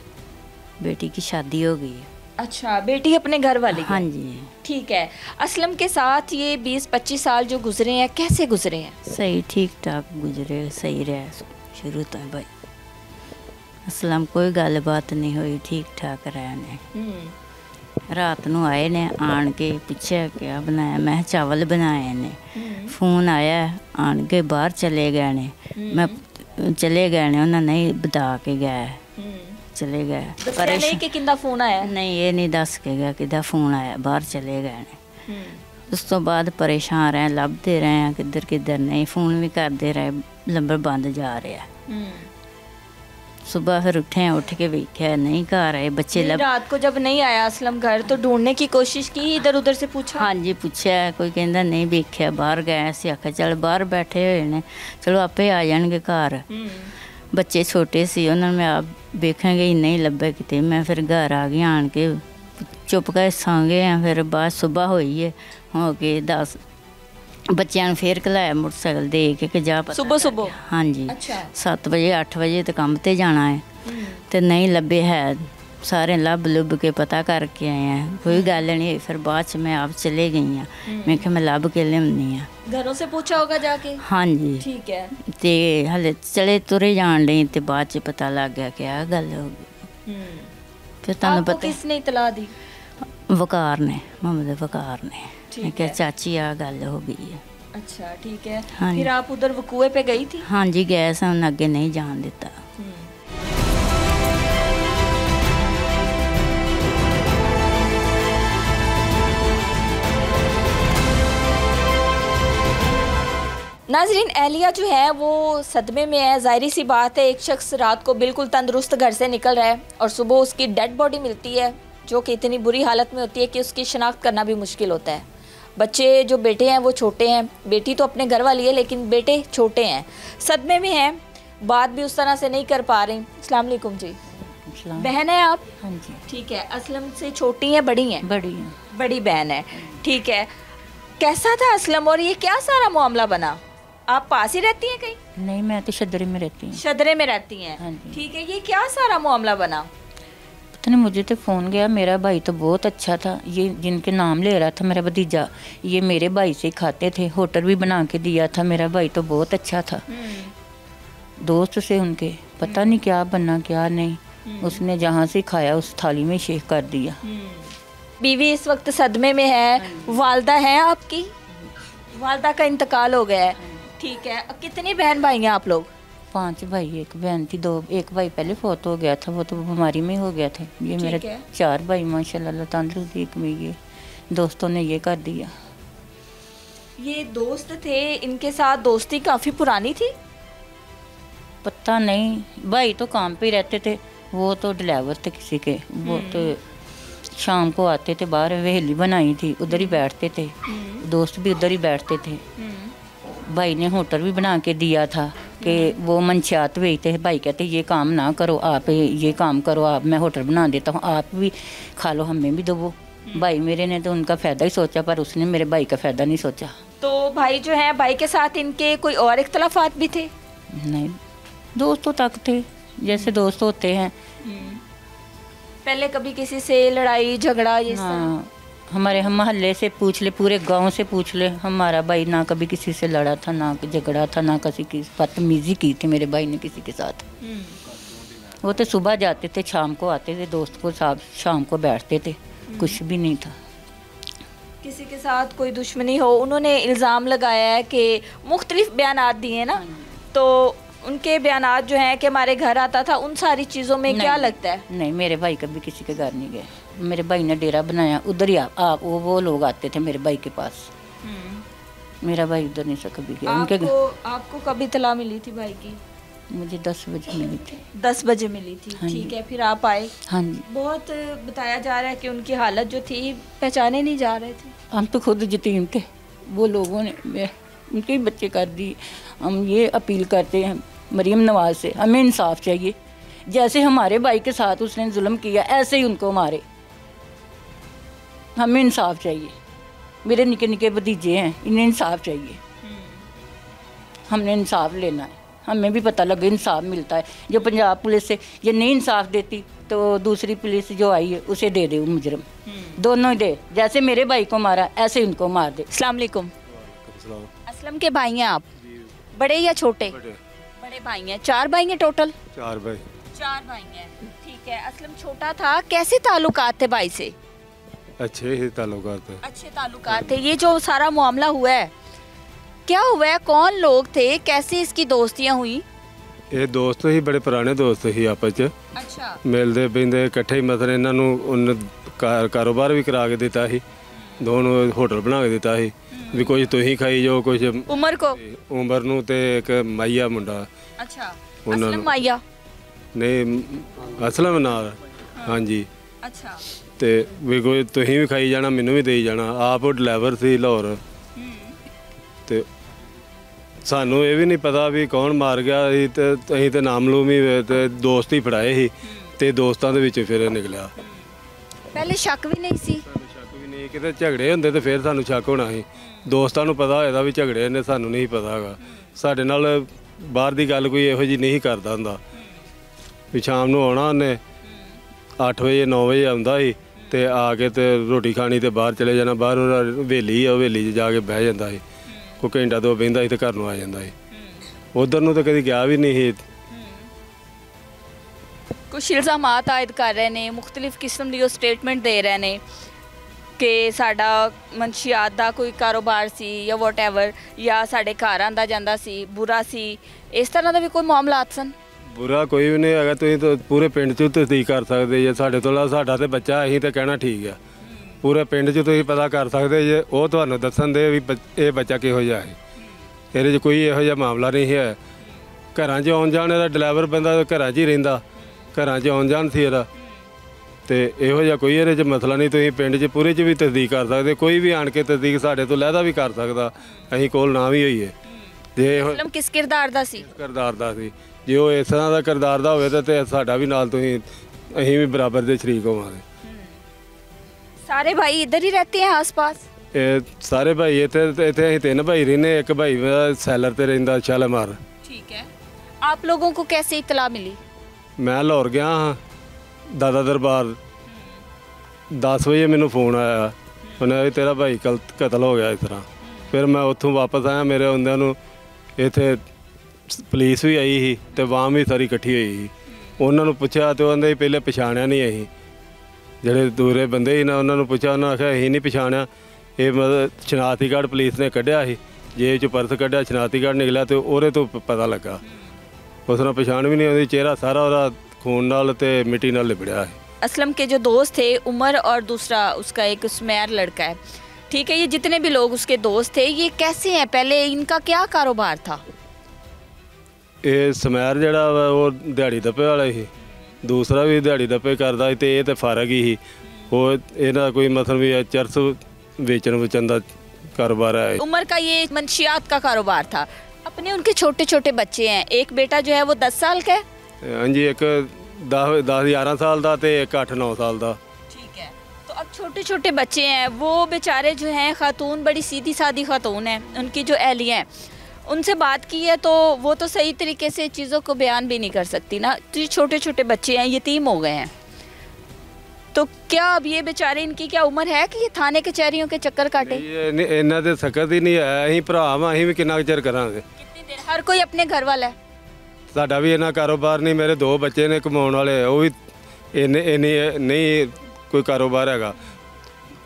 बेटी की शादी हो गई है। अच्छा, बेटी अपने घर वाली? हाँ जी। ठीक है। असलम के साथ ये 20-25 साल जो गुजरे हैं, कैसे गुजरे हैं? सही ठीक ठाक गुजरे, सही रहे शुरू तो भाई। असलम कोई गल बात नहीं हुई, ठीक ठाक रहे ने। रात नू आए ने, आन के पूछा क्या बनाया, मैं चावल बनाए ने। फोन आया, आन के बाहर चले गए ने। मैं चले गए ने, उन्होंने नहीं बता के गया, चले गए। परेशान कि किंदा फोन आया? नहीं, ये नहीं दस के गया किदा फोन आया, बाहर चले गए ने। उस तो बाद परेशान रहे, लभते रहे किधर किधर नहीं, फोन भी करते रहे, नंबर बंद जा रहा। सुबह फिर उठ के वेख्या नहीं घर आए बच्चे। रात को जब नहीं आया असलम घर तो ढूंढने की कोशिश की, इधर उधर से पूछा? हाँ जी पूछा, कोई कहता नहीं वेख्या, बाहर गए। असीं आख्या चल बाहर बैठे हुए ने, चलो आपे आ जाएंगे घर। बच्चे छोटे सी, उन्होंने मैं आप वेखेंगे ही नहीं लभे किते। मैं फिर घर आ गई, आन के चुप कर सौ गए हैं। फिर बाद सुबह हुई है, हो के 10 बच्चों ने फिर घलाया मोटरसाइकिल दे के जा सुबह सुबह। हाँ जी। अच्छा। 7 बजे 8 बजे तो काम ते जाना है, तो नहीं लभे है। सारे लभ लुभ के पता करके आए हैं, कोई गल नहीं। फिर बाद च मैं आप चले गई हाँ, मैं क्या मैं लभ के लियानी हाँ। घरों से पूछा होगा जाके? हाँ जी। ठीक है। ते हले चले तुरे जान डई, ते बाद च पता लग गया क्या गल हो गई। फिर तुहानू पता किसने इतला दी? वकार ने, मोहम्मद वकार ने। मैं क्या चाची आ गल हो गई है। अच्छा ठीक है। हाँ। फिर आप उधर वकूए पे गई थी? हाँ जी गए सन, उन्हें अगे नहीं जान दिता। नाजरीन, एहलिया जो है वो सदमे में है। ज़ाहिर सी बात है, एक शख्स रात को बिल्कुल तंदुरुस्त घर से निकल रहा है और सुबह उसकी डेड बॉडी मिलती है, जो कि इतनी बुरी हालत में होती है कि उसकी शिनाख्त करना भी मुश्किल होता है। बच्चे जो बेटे हैं वो छोटे हैं, बेटी तो अपने घर वाली है लेकिन बेटे छोटे हैं, सदमे में हैं, बात भी उस तरह से नहीं कर पा रही। अस्सलाम वालेकुम जी। बहन है आप? हाँ जी। ठीक है। असलम से छोटी हैं बड़ी हैं? बड़ी है। बड़ी बहन है। ठीक है। कैसा था असलम और ये क्या सारा मामला बना? आप पास ही रहती हैं कहीं? नहीं, मैं तो शदरे में रहती हूँ। शदरे में रहती हैं? हाँ जी। ठीक है। ये क्या सारा मामला बना? पता नहीं, मुझे तो फ़ोन गया, मेरा भाई तो बहुत अच्छा था, ये जिनके नाम ले रहा था मेरा भतीजा, ये मेरे भाई से खाते थे, होटल भी बना के दिया था। मेरा भाई तो बहुत अच्छा था, दोस्त से उनके पता नहीं क्या बना क्या नहीं, उसने जहाँ से खाया उस थाली में शेख कर दिया। बीवी इस वक्त सदमे में है। वालदा है आपकी? वालदा का इंतकाल हो गया है। ठीक है। कितनी बहन भाई हैं आप लोग? 5 भाई, 1 बहन थी। 2 एक भाई पहले फौत हो गया था, वो तो बीमारी में हो गया था। ये मेरे 4 भाई माशाल्लाह तंदुरुस्ती में। ये दोस्तों ने ये कर दिया। ये दोस्त थे, इनके साथ दोस्ती काफ़ी पुरानी थी? पता नहीं, भाई तो काम पे ही रहते थे, वो तो ड्राइवर थे किसी के। वो तो शाम को आते थे, बाहर हवेली बनाई थी, उधर ही बैठते थे, दोस्त भी उधर ही बैठते थे। भाई ने होटल भी बना के दिया था कि वो मंशियात बेचते हैं। भाई कहते ये काम ना करो, आप ये काम करो, आप मैं होटल बना देता हूँ, आप भी खा लो, हमें भी दो। भाई मेरे ने तो उनका फ़ायदा ही सोचा, पर उसने मेरे भाई का फ़ायदा नहीं सोचा। तो भाई जो है, भाई के साथ इनके कोई और इख्तलाफात भी थे? नहीं, दोस्तों तक थे जैसे दोस्त होते हैं। पहले कभी किसी से लड़ाई झगड़ा ये सब? हाँ, हमारे हम मोहल्ले से पूछ ले, पूरे गांव से पूछ ले, हमारा भाई ना कभी किसी से लड़ा था, ना झगड़ा था, ना किसी की बदतमीजी की थी मेरे भाई ने किसी के साथ। वो तो सुबह जाते थे, शाम को आते थे, दोस्त को साथ शाम को बैठते थे, कुछ भी नहीं था। किसी के साथ कोई दुश्मनी हो? उन्होंने इल्ज़ाम लगाया है कि मुख्तलिफ बयानात दिए ना, तो उनके बयानात जो हैं कि हमारे घर आता था, उन सारी चीज़ों में क्या लगता है? नहीं, मेरे भाई कभी किसी के घर नहीं गए। मेरे भाई ने डेरा बनाया, उधर ही आप वो लोग आते थे मेरे भाई के पास। मेरा भाई उधर नहीं सा कभी गया। आपको कभी इत्तला मिली थी भाई की? मुझे 10 बजे मिली थी। 10 बजे मिली थी। हाँ। ठीक है। फिर आप आए? हाँ जी। बहुत बताया जा रहा है कि उनकी हालत जो थी पहचाने नहीं जा रहे थे। हम तो खुद यतीम थे, वो लोगों ने उनके बच्चे कर दिए। हम ये अपील करते हैं मरीम नवाज से, हमें इंसाफ चाहिए, जैसे हमारे भाई के साथ उसने जुल्म किया ऐसे ही उनको मारे। हमें इंसाफ चाहिए। मेरे निके निके भतीजे हैं, इन्हें इंसाफ चाहिए। हमने इंसाफ लेना है, हमें भी पता लगे इंसाफ मिलता है। जो पंजाब पुलिस से ये नहीं इंसाफ देती तो दूसरी पुलिस जो आई है उसे दे दे मुजरम, दोनों ही दे। जैसे मेरे भाई को मारा ऐसे उनको मार दे। अस्सलाम वालेकुम। असलम के भाई हैं आप? बड़े या छोटे? बड़े भाई हैं। 4 भाई हैं टोटल? 4 भाई। 4 भाई हैं, ठीक है। असलम छोटा था, कैसे ताल्लुकात थे भाई से? अच्छे ही ताल्लुकात है। अच्छे ताल्लुकात थे। ये जो सारा मामला हुआ है, क्या हुआ है, कौन लोग थे, कैसे इसकी दोस्तियां हुई? ਇਹ ਦੋਸਤ ਹੀ ਬੜੇ ਪੁਰਾਣੇ ਦੋਸਤ ਸੀ ਆਪਸ ਚ। अच्छा। ਮਿਲਦੇ ਬਿੰਦੇ ਇਕੱਠੇ ਹੀ ਮਤਲਬ ਇਹਨਾਂ ਨੂੰ ਉਹਨੇ ਕਾਰੋਬਾਰ ਵੀ ਕਰਾ ਕੇ ਦਿੱਤਾ ਸੀ। ਦੋਨੋਂ ਹੋਟਲ ਬਣਾ ਕੇ ਦਿੱਤਾ ਸੀ ਵੀ ਕੁਝ ਤੁਸੀਂ ਖਾਈ ਜਾਓ, ਕੁਝ उमर को? ਉਮਰ ਨੂੰ ਤੇ ਇੱਕ ਮਾਈਆ ਮੁੰਡਾ। अच्छा। ਉਹਨਾਂ असलम ਨੂੰ माया? ਨਹੀਂ ਅਸਲਮ ਨਾਲ। ਹਾਂਜੀ। अच्छा। ਤੇ ਵੀ ਕੋਈ ਤੁਸੀਂ ਵੀ ਖਾਈ ਜਾਣਾ, ਮੈਨੂੰ ਵੀ ਦੇਈ ਜਾਣਾ। ਆਪ ਉਹ ਡਰਾਈਵਰ ਸੀ ਲਾਹੌਰ। ਤੇ ਸਾਨੂੰ ਇਹ ਵੀ ਨਹੀਂ ਪਤਾ ਵੀ ਕੌਣ ਮਾਰ ਗਿਆ ਸੀ, ਤੇ ਅਸੀਂ ਤੇ ਨਾਮਲੂਮੀ ਤੇ ਦੋਸਤ ਹੀ ਫੜਾਏ ਸੀ ਤੇ ਦੋਸਤਾਂ ਦੇ ਵਿੱਚ ਫਿਰ ਇਹ ਨਿਕਲਿਆ। पहले शक भी नहीं सी? ਸਾਨੂੰ ਸ਼ੱਕ ਵੀ ਨਹੀਂ, ਕਿਤੇ ਝਗੜੇ ਹੁੰਦੇ ਤੇ ਫਿਰ ਸਾਨੂੰ ਸ਼ੱਕ ਹੋਣਾ ਸੀ। ਦੋਸਤਾਂ ਨੂੰ ਪਤਾ ਹੋਇਆ ਵੀ ਝਗੜੇ ਨੇ, ਸਾਨੂੰ ਨਹੀਂ ਪਤਾ ਹੈਗਾ। ਸਾਡੇ ਨਾਲ ਬਾਹਰ ਦੀ ਗੱਲ ਕੋਈ ਇਹੋ ਜਿਹੀ ਨਹੀਂ ਕਰਦਾ ਹੁੰਦਾ। ਵੀ ਸ਼ਾਮ ਨੂੰ ਆਉਣਾ ਉਹਨੇ 8 ਵਜੇ 9 ਵਜੇ ਆਉਂਦਾ ਸੀ ਤੇ ਆ ਕੇ ਤੇ ਰੋਟੀ ਖਾਣੀ ਤੇ ਬਾਹਰ ਚਲੇ ਜਾਣਾ। ਬਾਹਰ ਉਹਦਾ ਹਵੇਲੀ ਆ, ਹਵੇਲੀ 'ਚ ਜਾ ਕੇ ਬਹਿ ਜਾਂਦਾ ਸੀ। ਕੋਈ ਘੰਟਾ ਦੋ ਬਹਿੰਦਾ ਸੀ ਤੇ ਘਰ ਨੂੰ ਆ ਜਾਂਦਾ ਸੀ। ਉਧਰ ਨੂੰ ਤਾਂ ਕਦੀ ਗਿਆ ਵੀ ਨਹੀਂ ਸੀ। कुछ इल्ज़ामात आयद कर रहे ने, मुख्तलिफ किस्म दी स्टेटमेंट दे रहे ने कि साडा मनशियात दा कोई कारोबार सी या वॉटएवर, या साडे घर आंदा जांदा सी, बुरा सी, इस तरह दा भी कोई मामलात सन? ਬੁਰਾ ਕੋਈ ਵੀ ਨਹੀਂ ਹੈਗਾ। ਤੁਸੀਂ ਤਾਂ ਪੂਰੇ ਪਿੰਡ 'ਚ ਤਸਦੀਕ ਕਰ ਸਕਦੇ ਜੇ। ਸਾਡੇ ਤੋਂ ਸਾਡਾ ਤੇ ਬੱਚਾ, ਅਸੀਂ ਤਾਂ ਕਹਿਣਾ ਠੀਕ ਆ। ਪੂਰੇ ਪਿੰਡ 'ਚ ਤੁਸੀਂ ਪਤਾ ਕਰ ਸਕਦੇ ਜੇ, ਉਹ ਤੁਹਾਨੂੰ ਦੱਸਣ ਦੇ ਵੀ ਇਹ ਬੱਚਾ ਕਿਹੋ ਜਿਹਾ ਹੈ। ਇਹਦੇ 'ਚ ਕੋਈ ਇਹੋ ਜਿਹਾ ਮਾਮਲਾ ਨਹੀਂ ਹੈ। ਘਰਾਂ 'ਚ ਆਉਣ ਜਾਣ ਦਾ ਡਰਾਈਵਰ ਬੰਦਾ ਘਰਾਂ 'ਚ ਹੀ ਰਹਿੰਦਾ, ਘਰਾਂ 'ਚ ਆਉਣ ਜਾਣ ਸੀ ਇਹਦਾ। ਤੇ ਇਹੋ ਜਿਹਾ ਕੋਈ ਇਹਦੇ 'ਚ ਮਸਲਾ ਨਹੀਂ। ਤੁਸੀਂ ਪਿੰਡ 'ਚ ਪੂਰੇ 'ਚ ਵੀ ਤਸਦੀਕ ਕਰ ਸਕਦੇ। ਕੋਈ ਵੀ ਆਣ ਕੇ ਤਸਦੀਕ ਸਾਡੇ ਤੋਂ ਲਹਿਦਾ ਵੀ ਕਰ ਸਕਦਾ, ਅਸੀਂ ਕੋਲ ਨਾ ਵੀ ਹੋਈਏ। ਜੇ ਇਹੋ मतलब किस किरदार दा सी? ਕਿਰਦਾਰ ਦਾ ਸੀ, ਜੇ ਉਹ ਇਸ ਤਰ੍ਹਾਂ ਦਾ ਕਿਰਦਾਰ ਦਾ ਹੋਵੇ ਤੇ ਸਾਡਾ ਵੀ ਨਾਲ ਤੁਸੀਂ ਅਸੀਂ ਵੀ ਬਰਾਬਰ ਦੇ ਸ਼ਰੀਕ ਹੋਵਾਂਗੇ। सारे भाई इधर ही रहते हैं आसपास? ਇਹ ਸਾਰੇ ਭਾਈ ਇੱਥੇ ਇੱਥੇ ਅਸੀਂ 3 ਭਾਈ ਰਹਿੰਦੇ। ਇੱਕ ਭਾਈ ਮੇਰਾ ਸੈਲਰ ਤੇ ਰਹਿੰਦਾ, ਸ਼ਾਲਮਾਰ। ठीक है। आप लोगों को कैसे इतला मिली? ਮੈਂ ਲਾਹੌਰ ਗਿਆ ਹਾਂ ਦਾਦਾ ਦਰਬਾਰ। 10 ਵਜੇ ਮੈਨੂੰ ਫੋਨ ਆਇਆ, ਉਹਨੇ ਵੀ ਤੇਰਾ ਭਾਈ ਕਤਲ ਹੋ ਗਿਆ ਇਸ ਤਰ੍ਹਾਂ। ਫਿਰ ਮੈਂ ਉੱਥੋਂ ਵਾਪਸ ਆਇਆ। ਮੇਰੇ ਹੁੰਦਿਆਂ ਨੂੰ ਇੱਥੇ ਪੁਲਿਸ ਵੀ ਆਈ ਸੀ ਤੇ ਆਵਾਮ ਵੀ ਸਾਰੀ ਇਕੱਠੀ ਹੋਈ ਸੀ। ਉਹਨਾਂ ਨੂੰ ਪੁੱਛਿਆ ਤੇ ਉਹ ਕਹਿੰਦੇ ਪਹਿਲੇ ਪਛਾਣਿਆ ਨਹੀਂ ਅਸੀਂ। ਜਿਹੜੇ ਦੂਰੇ ਬੰਦੇ ਸੀ ਨਾ, ਉਹਨਾਂ ਨੂੰ ਪੁੱਛਿਆ, ਉਹਨਾਂ ਆਖਿਆ ਅਸੀਂ ਨਹੀਂ ਪਛਾਣਿਆ। ਇਹ ਮਤਲਬ ਸ਼ਨਾਖਤੀ ਕਾਰਡ ਪੁਲਿਸ ਨੇ ਕੱਢਿਆ ਸੀ, ਜੇਬ 'ਚ ਪਰਸ ਕੱਢਿਆ, ਸ਼ਨਾਖਤੀ ਕਾਰਡ ਨਿਕਲਿਆ ਤੇ ਉਹਦੇ ਤੋਂ ਪਤਾ ਲੱਗਾ। ਉਸ ਨਾਲ ਪਛਾਣ ਵੀ ਨਹੀਂ ਆਉਂਦੀ। ਚਿਹਰਾ ਸਾਰਾ ਉਹਦਾ ਖੂਨ ਨਾਲ ਤੇ ਮਿੱਟੀ ਨਾਲ ਲਿਬੜਿਆ ਹੈ। असलम के जो दोस्त थे उमर और दूसरा उसका एक उसमैर लड़का है, ठीक है, ये जितने भी लोग उसके दोस्त थे, ये कैसे हैं, पहले इनका क्या कारोबार था? ਇਹ ਸਮੈਰ ਜਿਹੜਾ ਵਾ ਉਹ ਦਿਹਾੜੀ ਦੱਪੇ ਵਾਲਾ ਸੀ, ਦੂਸਰਾ ਵੀ ਦਿਹਾੜੀ ਦੱਪੇ ਕਰਦਾ ਸੀ ਤੇ ਇਹ ਤੇ ਫਰਕ ਹੀ ਸੀ। ਉਹ ਇਹਦਾ ਕੋਈ ਮਤਲਬ ਵੀ ਚਰਸ ਵੇਚਣ ਵੇਚਣ ਦਾ ਕਾਰੋਬਾਰ ਹੈ। उमर का ये मंशियात का कारोबार था। अपने उनके छोटे छोटे बच्चे हैं, एक बेटा जो है वो 10 साल का है। ਹਾਂਜੀ, ਇੱਕ 10-11 ਸਾਲ ਦਾ ਤੇ ਇੱਕ 8-9 साल ਦਾ। ठीक है। तो अब छोटे छोटे बच्चे हैं, वो बेचारे जो हैं, खातून बड़ी सीधी सादी खातून हैं, उनकी जो अहलियाँ हैं, उनसे बात की है तो वो तो सही तरीके से चीज़ों को बयान भी नहीं कर सकती ना। तो ये छोटे छोटे बच्चे हैं, यतीम हो गए हैं, तो क्या अब ये बेचारे, इनकी क्या उम्र है कि ये थाने कचहरियों के चक्कर काटे? ਇਹਨਾਂ ਦੇ ਸਕਤ ਹੀ ਨਹੀਂ ਹੈ। ਅਸੀਂ ਭਰਾ ਵਾਂ, ਅਸੀਂ ਵੀ ਕਿੰਨਾ ਕੁ ਚਿਰ ਕਰਾਂਗੇ। कितनी देर? हर कोई अपने घर वाला है। ਸਾਡਾ ਵੀ ਇਹਨਾਂ ਕਾਰੋਬਾਰ ਨਹੀਂ। ਮੇਰੇ 2 ਬੱਚੇ ਨੇ ਕਮਾਉਣ ਵਾਲੇ, ਉਹ ਵੀ ਇੰਨੇ ਨਹੀਂ ਕੋਈ ਕਾਰੋਬਾਰ ਹੈਗਾ।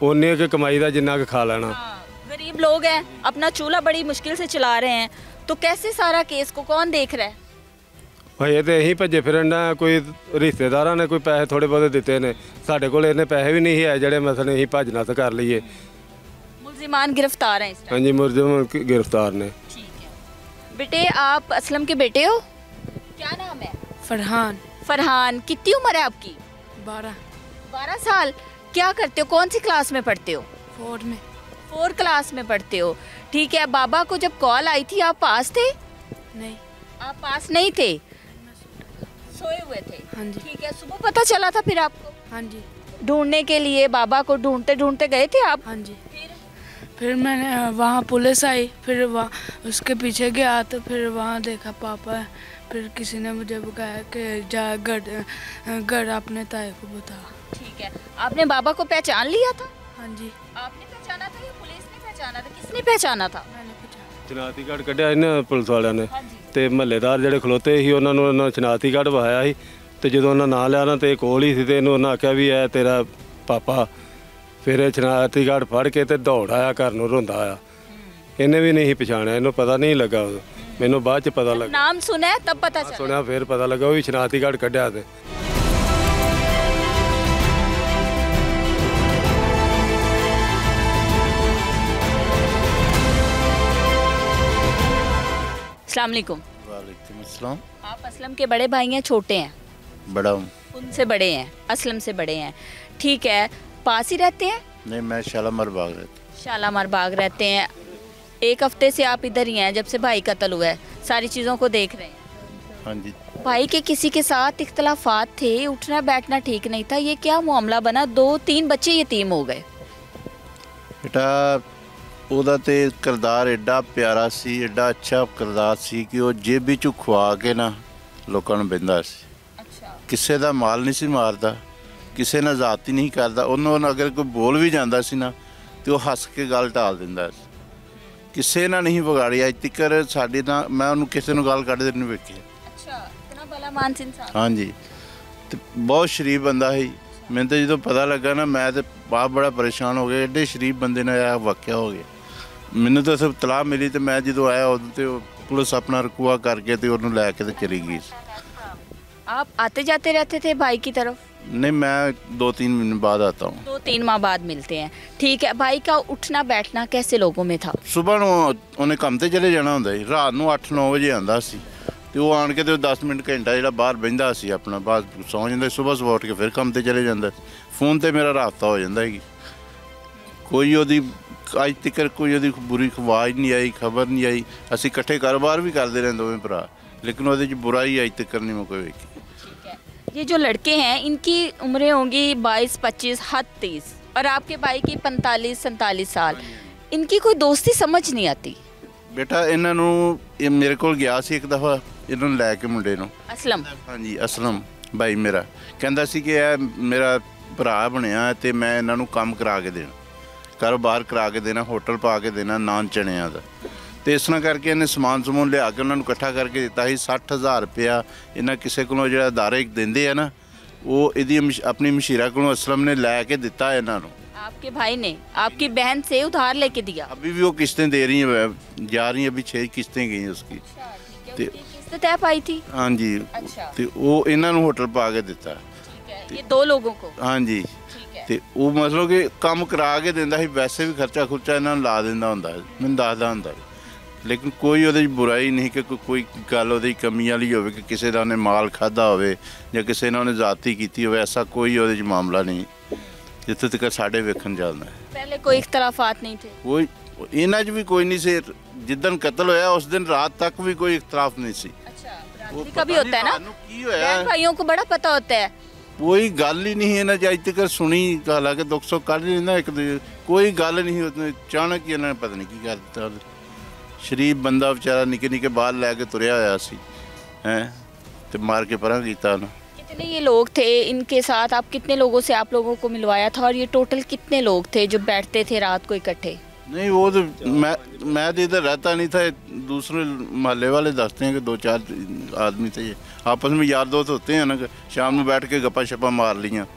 ਉਹਨੇ ਕਿ ਕਮਾਈ ਦਾ ਜਿੰਨਾ ਕੁ ਖਾ ਲੈਣਾ। हाँ, गरीब लोग हैं, अपना चूल्हा बड़ी मुश्किल से चला रहे हैं, तो कैसे सारा केस को कौन देख रहा है? ਭਾਈ ਤੇ ਅਸੀਂ ਭੱਜੇ ਫਿਰਨ ਦਾ। ਕੋਈ ਰਿਸ਼ਤੇਦਾਰਾਂ ਨੇ ਕੋਈ ਪੈਸੇ ਥੋੜੇ ਬਹੁਤੇ ਦਿੱਤੇ ਨੇ, ਸਾਡੇ ਕੋਲ ਇੰਨੇ ਪੈਸੇ ਵੀ ਨਹੀਂ ਹੈ ਜਿਹੜੇ ਮਸਲੇ ਅਸੀਂ ਭੱਜ ਨੱਸ ਕਰ ਲਈਏ। मुलजिमान गिरफ्तार हैं इस टाइम? ਹਾਂਜੀ, ਮੁਲਜ਼ਮ गिरफ्तार ने। ठीक है। बेटे, आप असलम के बेटे हो, क्या नाम है? फरहान। फरहान। कितनी उम्र है आपकी? 12। 12 साल। क्या करते हो, कौन सी क्लास में पढ़ते हो? 4 में। 4 क्लास में पढ़ते हो, ठीक है। बाबा को जब कॉल आई थी आप पास थे? नहीं। आप पास नहीं थे? सोए हुए थे? हाँ जी। ठीक है, सुबह पता चला था फिर आपको? हाँ जी। ढूंढने के लिए बाबा को ढूंढते ढूंढते गए थे आप? हाँ जी। फिर मैंने वहाँ पुलिस आई, फिर वहाँ उसके पीछे गया तो फिर वहाँ देखा पापा है। फिर किसी ने मुझे बताया कि जा घर अपने ताए को बता। ठीक है, आपने बाबा को पहचान लिया था? हाँ जी। आपने पहचाना था या पुलिस ने पहचाना था? किसने पहचाना था? मैंने पहचाना। ਸ਼ਨਾਖਤੀ ਕਾਰਡ ਕੱਢਿਆ ਸੀ ਨਾ ਪੁਲਿਸ ਵਾਲਿਆਂ ਨੇ ਹਾਂਜੀ। ਤੇ ਮਹੱਲੇਦਾਰ ਜਿਹੜੇ ਖਲੋਤੇ ਸੀ ਉਹਨਾਂ ਨੂੰ ਉਹਨਾਂ ਸ਼ਨਾਖਤੀ ਕਾਰਡ ਵਹਾਇਆ ਸੀ ਤੇ ਜਦੋਂ ਉਹਨਾਂ ਨਾਂ ਲਿਆ ਨਾ ਤੇ ਇਹ ਕੋਲ ਹੀ ਸੀ ਤੇ ਇਹਨੂੰ ਉਹਨਾਂ ਆਖਿਆ ਵੀ ਇਹ ਤੇਰਾ ਪਾਪਾ। ਫਿਰ ਇਹ ਸ਼ਨਾਖਤੀ ਕਾਰਡ ਫੜ ਕੇ ਤੇ ਦੌੜ ਆਇਆ ਘਰ ਨੂੰ ਰੋਂਦਾ ਆਇਆ। ਇਹਨੇ ਵੀ ਨਹੀਂ ਪਛਾਣਿਆ, ਇਹਨੂੰ ਪਤਾ ਨਹੀਂ ਲੱਗਾ ਉਦੋਂ। ਮੈਨੂੰ ਬਾਅਦ ਚ ਪਤਾ ਲੱਗਾ, नाम सुना है तब पता चला? ਸੁਣਿਆ ਫਿਰ ਪਤਾ ਲੱਗਾ ਉਹ ਵੀ ਸ਼ਨਾਖਤੀ ਕਾਰਡ ਕੱਢਿਆ ਤੇ। अस्सलाम वालेकुम। वालेकुम अस्सलाम। आप असलम के बड़े भाई हैं, छोटे हैं? बड़ा हूँ। उनसे बड़े हैं, असलम से बड़े हैं। ठीक है, पास ही रहते हैं? नहीं, मैं शालामार बाग रहता शालामार बाग रहते हैं। एक हफ्ते से आप इधर ही हैं जब से भाई कत्ल हुआ है, सारी चीज़ों को देख रहे हैं। हूँ। हाँ जी। भाई के किसी के साथ इख्तलाफात थे, उठना बैठना ठीक नहीं था, ये क्या मामला बना? 2-3 बच्चे यतीम हो गए। बेटा ਉਹਦਾ ਤੇ ਕਿਰਦਾਰ ਐਡਾ ਪਿਆਰਾ ਸੀ, ਐਡਾ ਅੱਛਾ ਕਿਰਦਾਰ ਸੀ ਕਿ ਉਹ ਜੇਬੀ ਚੋਂ ਖਵਾ ਕੇ ਨਾ ਲੋਕਾਂ ਨੂੰ ਬਿੰਦਾ ਸੀ। अच्छा। ਕਿਸੇ ਦਾ ਮਾਲ ਨਹੀਂ ਸੀ ਮਾਰਦਾ, ਕਿਸੇ ਨਾਲ ਜ਼ਾਤੀ ਨਹੀਂ ਕਰਦਾ। ਉਹਨੂੰ ਅਗਰ ਕੋਈ ਬੋਲ ਵੀ ਜਾਂਦਾ ਸੀ ਨਾ ਤੇ ਉਹ ਹੱਸ ਕੇ ਗੱਲ ਟਾਲ ਦਿੰਦਾ ਸੀ। ਕਿਸੇ ਨਾਲ ਨਹੀਂ ਵਿਗਾੜਿਆ ਅੱਜ ਤੱਕ ਸਾਡੇ ਨਾਲ। ਮੈਂ ਉਹਨੂੰ ਕਿਸੇ ਨੂੰ ਗੱਲ ਕੱਢਦੇ ਨਹੀਂ ਵੇਖਿਆ। अच्छा, इतना भला मानस इंसान। ਹਾਂਜੀ ਤੇ ਬਹੁਤ ਸ਼ਰੀਫ ਬੰਦਾ ਸੀ। ਮੈਨੂੰ ਤਾਂ ਜਦੋਂ ਪਤਾ ਲੱਗਾ ਨਾ ਮੈਂ ਤੇ ਬਾਪ ਬੜਾ ਪਰੇਸ਼ਾਨ ਹੋ ਗਿਆ, ਐਡੇ ਸ਼ਰੀਫ ਬੰਦੇ ਨਾਲ ਇਹ ਵਾਕਿਆ ਹੋ ਗਿਆ। ਮੈਨੂੰ ਤਾਂ ਸਿਰਫ ਤਲਾਹ ਮਿਲੀ ਤੇ ਮੈਂ ਜਦੋਂ ਆਇਆ ਉਦੋਂ ਤੇ ਉਹ ਪੁਲਿਸ ਆਪਣਾ ਰਕੂਆ ਕਰਕੇ ਤੇ ਉਹਨੂੰ ਲੈ ਕੇ ਤੇ ਚਲੀ ਗਈ। आप आते जाते रहते थे भाई की तरफ? नहीं, मैं 2-3 महीने बाद आता हूँ। 2-3 माह बाद मिलते हैं। ठीक है, भाई का उठना बैठना कैसे लोगों में था? ਸੁਬਾਹ ਨੂੰ ਉਹਨੇ ਕੰਮ ਤੇ ਚਲੇ ਜਾਣਾ ਹੁੰਦਾ ਸੀ, ਰਾਤ ਨੂੰ 8-9 ਵਜੇ ਆਉਂਦਾ ਸੀ ਤੇ ਉਹ ਆਣ ਕੇ ਤੇ 10 ਮਿੰਟ ਘੰਟਾ ਜਿਹੜਾ ਬਾਹਰ ਬਹਿੰਦਾ ਸੀ ਆਪਣਾ, ਬਾਅਦ ਸੌਂ ਜਾਂਦਾ। ਸਵੇਰ ਉੱਠ ਕੇ ਫਿਰ ਕੰਮ ਤੇ ਚਲੇ ਜਾਂਦਾ। ਫੋਨ ਤੇ ਮੇਰਾ ਰਾਬਤਾ ਹੋ ਜਾਂਦਾ ਸੀ। ਕੋਈ ਉਹਦੀ ਅੱਜ ਤੱਕ ਕੋਈ ਉਹਦੀ ਬੁਰੀ ਆਵਾਜ਼ ਨਹੀਂ ਆਈ, ਖਬਰ ਨਹੀਂ ਆਈ। ਅਸੀਂ ਇਕੱਠੇ ਕਾਰੋਬਾਰ ਵੀ ਕਰਦੇ ਰਹੇ ਦੋਵੇਂ ਭਰਾ, ਲੇਕਿਨ ਉਹਦੇ 'ਚ ਬੁਰਾਈ ਅੱਜ ਤੱਕ ਨਹੀਂ ਮੈਂ ਕੋਈ ਵੇਖੀ। ठीक है, ये जो लड़के हैं इनकी उम्रें होंगी 22-25, हद 30, और आपके भाई की 45-47 साल। इनकी कोई दोस्ती समझ नहीं आती। ਬੇਟਾ ਇਹਨਾਂ ਨੂੰ ਇਹ ਮੇਰੇ ਕੋਲ ਗਿਆ ਸੀ ਇੱਕ ਦਫਾ ਇਹਨਾਂ ਨੂੰ ਲੈ ਕੇ ਮੁੰਡੇ ਨੂੰ। असलम। ਹਾਂਜੀ, ਅਸਲਮ ਭਾਈ ਮੇਰਾ ਕਹਿੰਦਾ ਸੀ ਕਿ ਇਹ ਮੇਰਾ ਭਰਾ ਬਣਿਆ ਤੇ ਮੈਂ ਇਹਨਾਂ ਨੂੰ ਕੰਮ ਕਰਾ ਕੇ ਦੇਣਾ, ਕਾਰੋਬਾਰ ਕਰਾ ਕੇ ਦੇਣਾ, ਹੋਟਲ ਪਾ ਕੇ ਦੇਣਾ ਨਾਨ ਚਣਿਆਂ ਦਾ। ਤੇ ਇਸ ਤਰ੍ਹਾਂ ਕਰਕੇ ਇਹਨੇ ਸਮਾਨ ਸਮੂਨ ਲਿਆ ਕੇ ਉਹਨਾਂ ਨੂੰ ਇਕੱਠਾ ਕਰਕੇ ਦਿੱਤਾ ਸੀ। 60,000 ਰੁਪਇਆ ਇਹਨਾਂ ਕਿਸੇ ਕੋਲੋਂ ਜਿਹੜਾ ਅਦਾਰੇ ਦਿੰਦੇ ਆ ਨਾ, ਉਹ ਇਹਦੀ ਆਪਣੀ ਮਸ਼ੀਰਾ ਕੋਲੋਂ ਅਸਲਮ ਨੇ ਲੈ ਕੇ ਦਿੱਤਾ ਇਹਨਾਂ ਨੂੰ। आपके भाई ने आपकी बहन से उधार लेके दिया? अभी भी वो किस्तें दे रही हैं, जा रही हैं। अभी 6 किस्तें गई हैं उसकी। उसकी किस्त तय पाई थी? हाँ जी। अच्छा। ਤੇ ਉਹ ਇਹਨਾਂ ਨੂੰ ਹੋਟਲ ਪਾ ਕੇ ਦਿੱਤਾ। ठीक है, ये 2 लोगों को? ਹਾਂਜੀ। ठीक है। ਤੇ ਉਹ ਮਤਲਬ ਕਿ ਕੰਮ ਕਰਾ ਕੇ ਦਿੰਦਾ ਸੀ, ਵੈਸੇ ਵੀ ਖਰਚਾ ਖੁਰਚਾ ਇਹਨਾਂ ਨੂੰ ਲਾ ਦਿੰਦਾ ਹੁੰਦਾ ਸੀ, ਮੈਨੂੰ ਦੱਸਦਾ ਹੁੰਦਾ ਸੀ। ਲੇਕਿਨ ਕੋਈ ਉਹਦੇ 'ਚ ਬੁਰਾਈ ਨਹੀਂ ਕਿ ਕੋਈ ਗੱਲ ਉਹਦੀ ਕਮੀ ਵਾਲੀ ਹੋਵੇ ਕਿ ਕਿਸੇ ਦਾ ਉਹਨੇ ਮਾਲ ਖਾਦਾ ਹੋਵੇ ਜਾਂ ਕਿਸੇ ਨਾਲ ਉਹਨੇ ਜ਼ਾਤੀ ਕੀਤੀ ਹੋਵੇ। ਐਸਾ ਕੋਈ ਉਹਦੇ 'ਚ ਮਾਮਲਾ ਨਹੀਂ ਜਿੱਥੇ ਤੱਕ ਸਾਡੇ ਵੇਖਣ ਚੱਲਦਾ। पहले कोई इख्तलाफात नहीं थे? ਕੋਈ ਇਹਨਾਂ 'ਚ ਵੀ ਕੋਈ ਨਹੀਂ ਸੀ। ਜਿੱਦਣ ਕਤਲ ਹੋਇਆ ਉਸ ਦਿਨ ਰਾਤ ਤੱਕ ਵੀ ਕੋਈ ਇਖਤਲਾਫ ਨਹੀਂ ਸੀ। अच्छा, बरादरी का भी होता है ना? ਕੀ ਹੋਇਆ बहन भाइयों को बड़ा पता होता है। ਕੋਈ ਗੱਲ ਹੀ ਨਹੀਂ ਇਹਨਾਂ 'ਚ ਅੱਜ ਤੱਕ ਸੁਣੀ। ਹਾਲਾਂਕਿ 200 ਕੱਢ ਲੈਂਦਾ ਇੱਕ ਦੂਜੇ, ਕੋਈ ਗੱਲ ਨਹੀਂ। ਉਹਨੇ ਅਚਾਨਕ ਹੀ ਇਹਨਾਂ ਨੇ ਪਤਾ ਨਹੀਂ ਕੀ ਕਰ ਦਿੱਤਾ। ਸ਼ਰੀਫ ਬੰਦਾ ਵਿਚਾਰਾ ਨਿੱਕੇ ਨਿੱਕੇ ਬਾਲ ਲੈ ਕੇ ਤੁਰਿਆ ਹੋਇਆ ਸੀ ਹੈ ਤੇ ਮਾਰ ਕੇ ਪਰਾਂ ਕੀਤਾ ਉਹਨੂੰ। कितने ये लोग थे इनके साथ? आप कितने लोगों से आप लोगों को मिलवाया था, और ये टोटल कितने लोग थे जो बैठते थे रात को इकट्ठे? नहीं, वो तो मैं तो इधर रहता नहीं था। दूसरे मोहल्ले वाले दसते हैं कि 2-4 आदमी थे, ये आपस में यार दोस्त होते हैं ना, शाम में बैठ के गप्पा शप्पा मार लिया।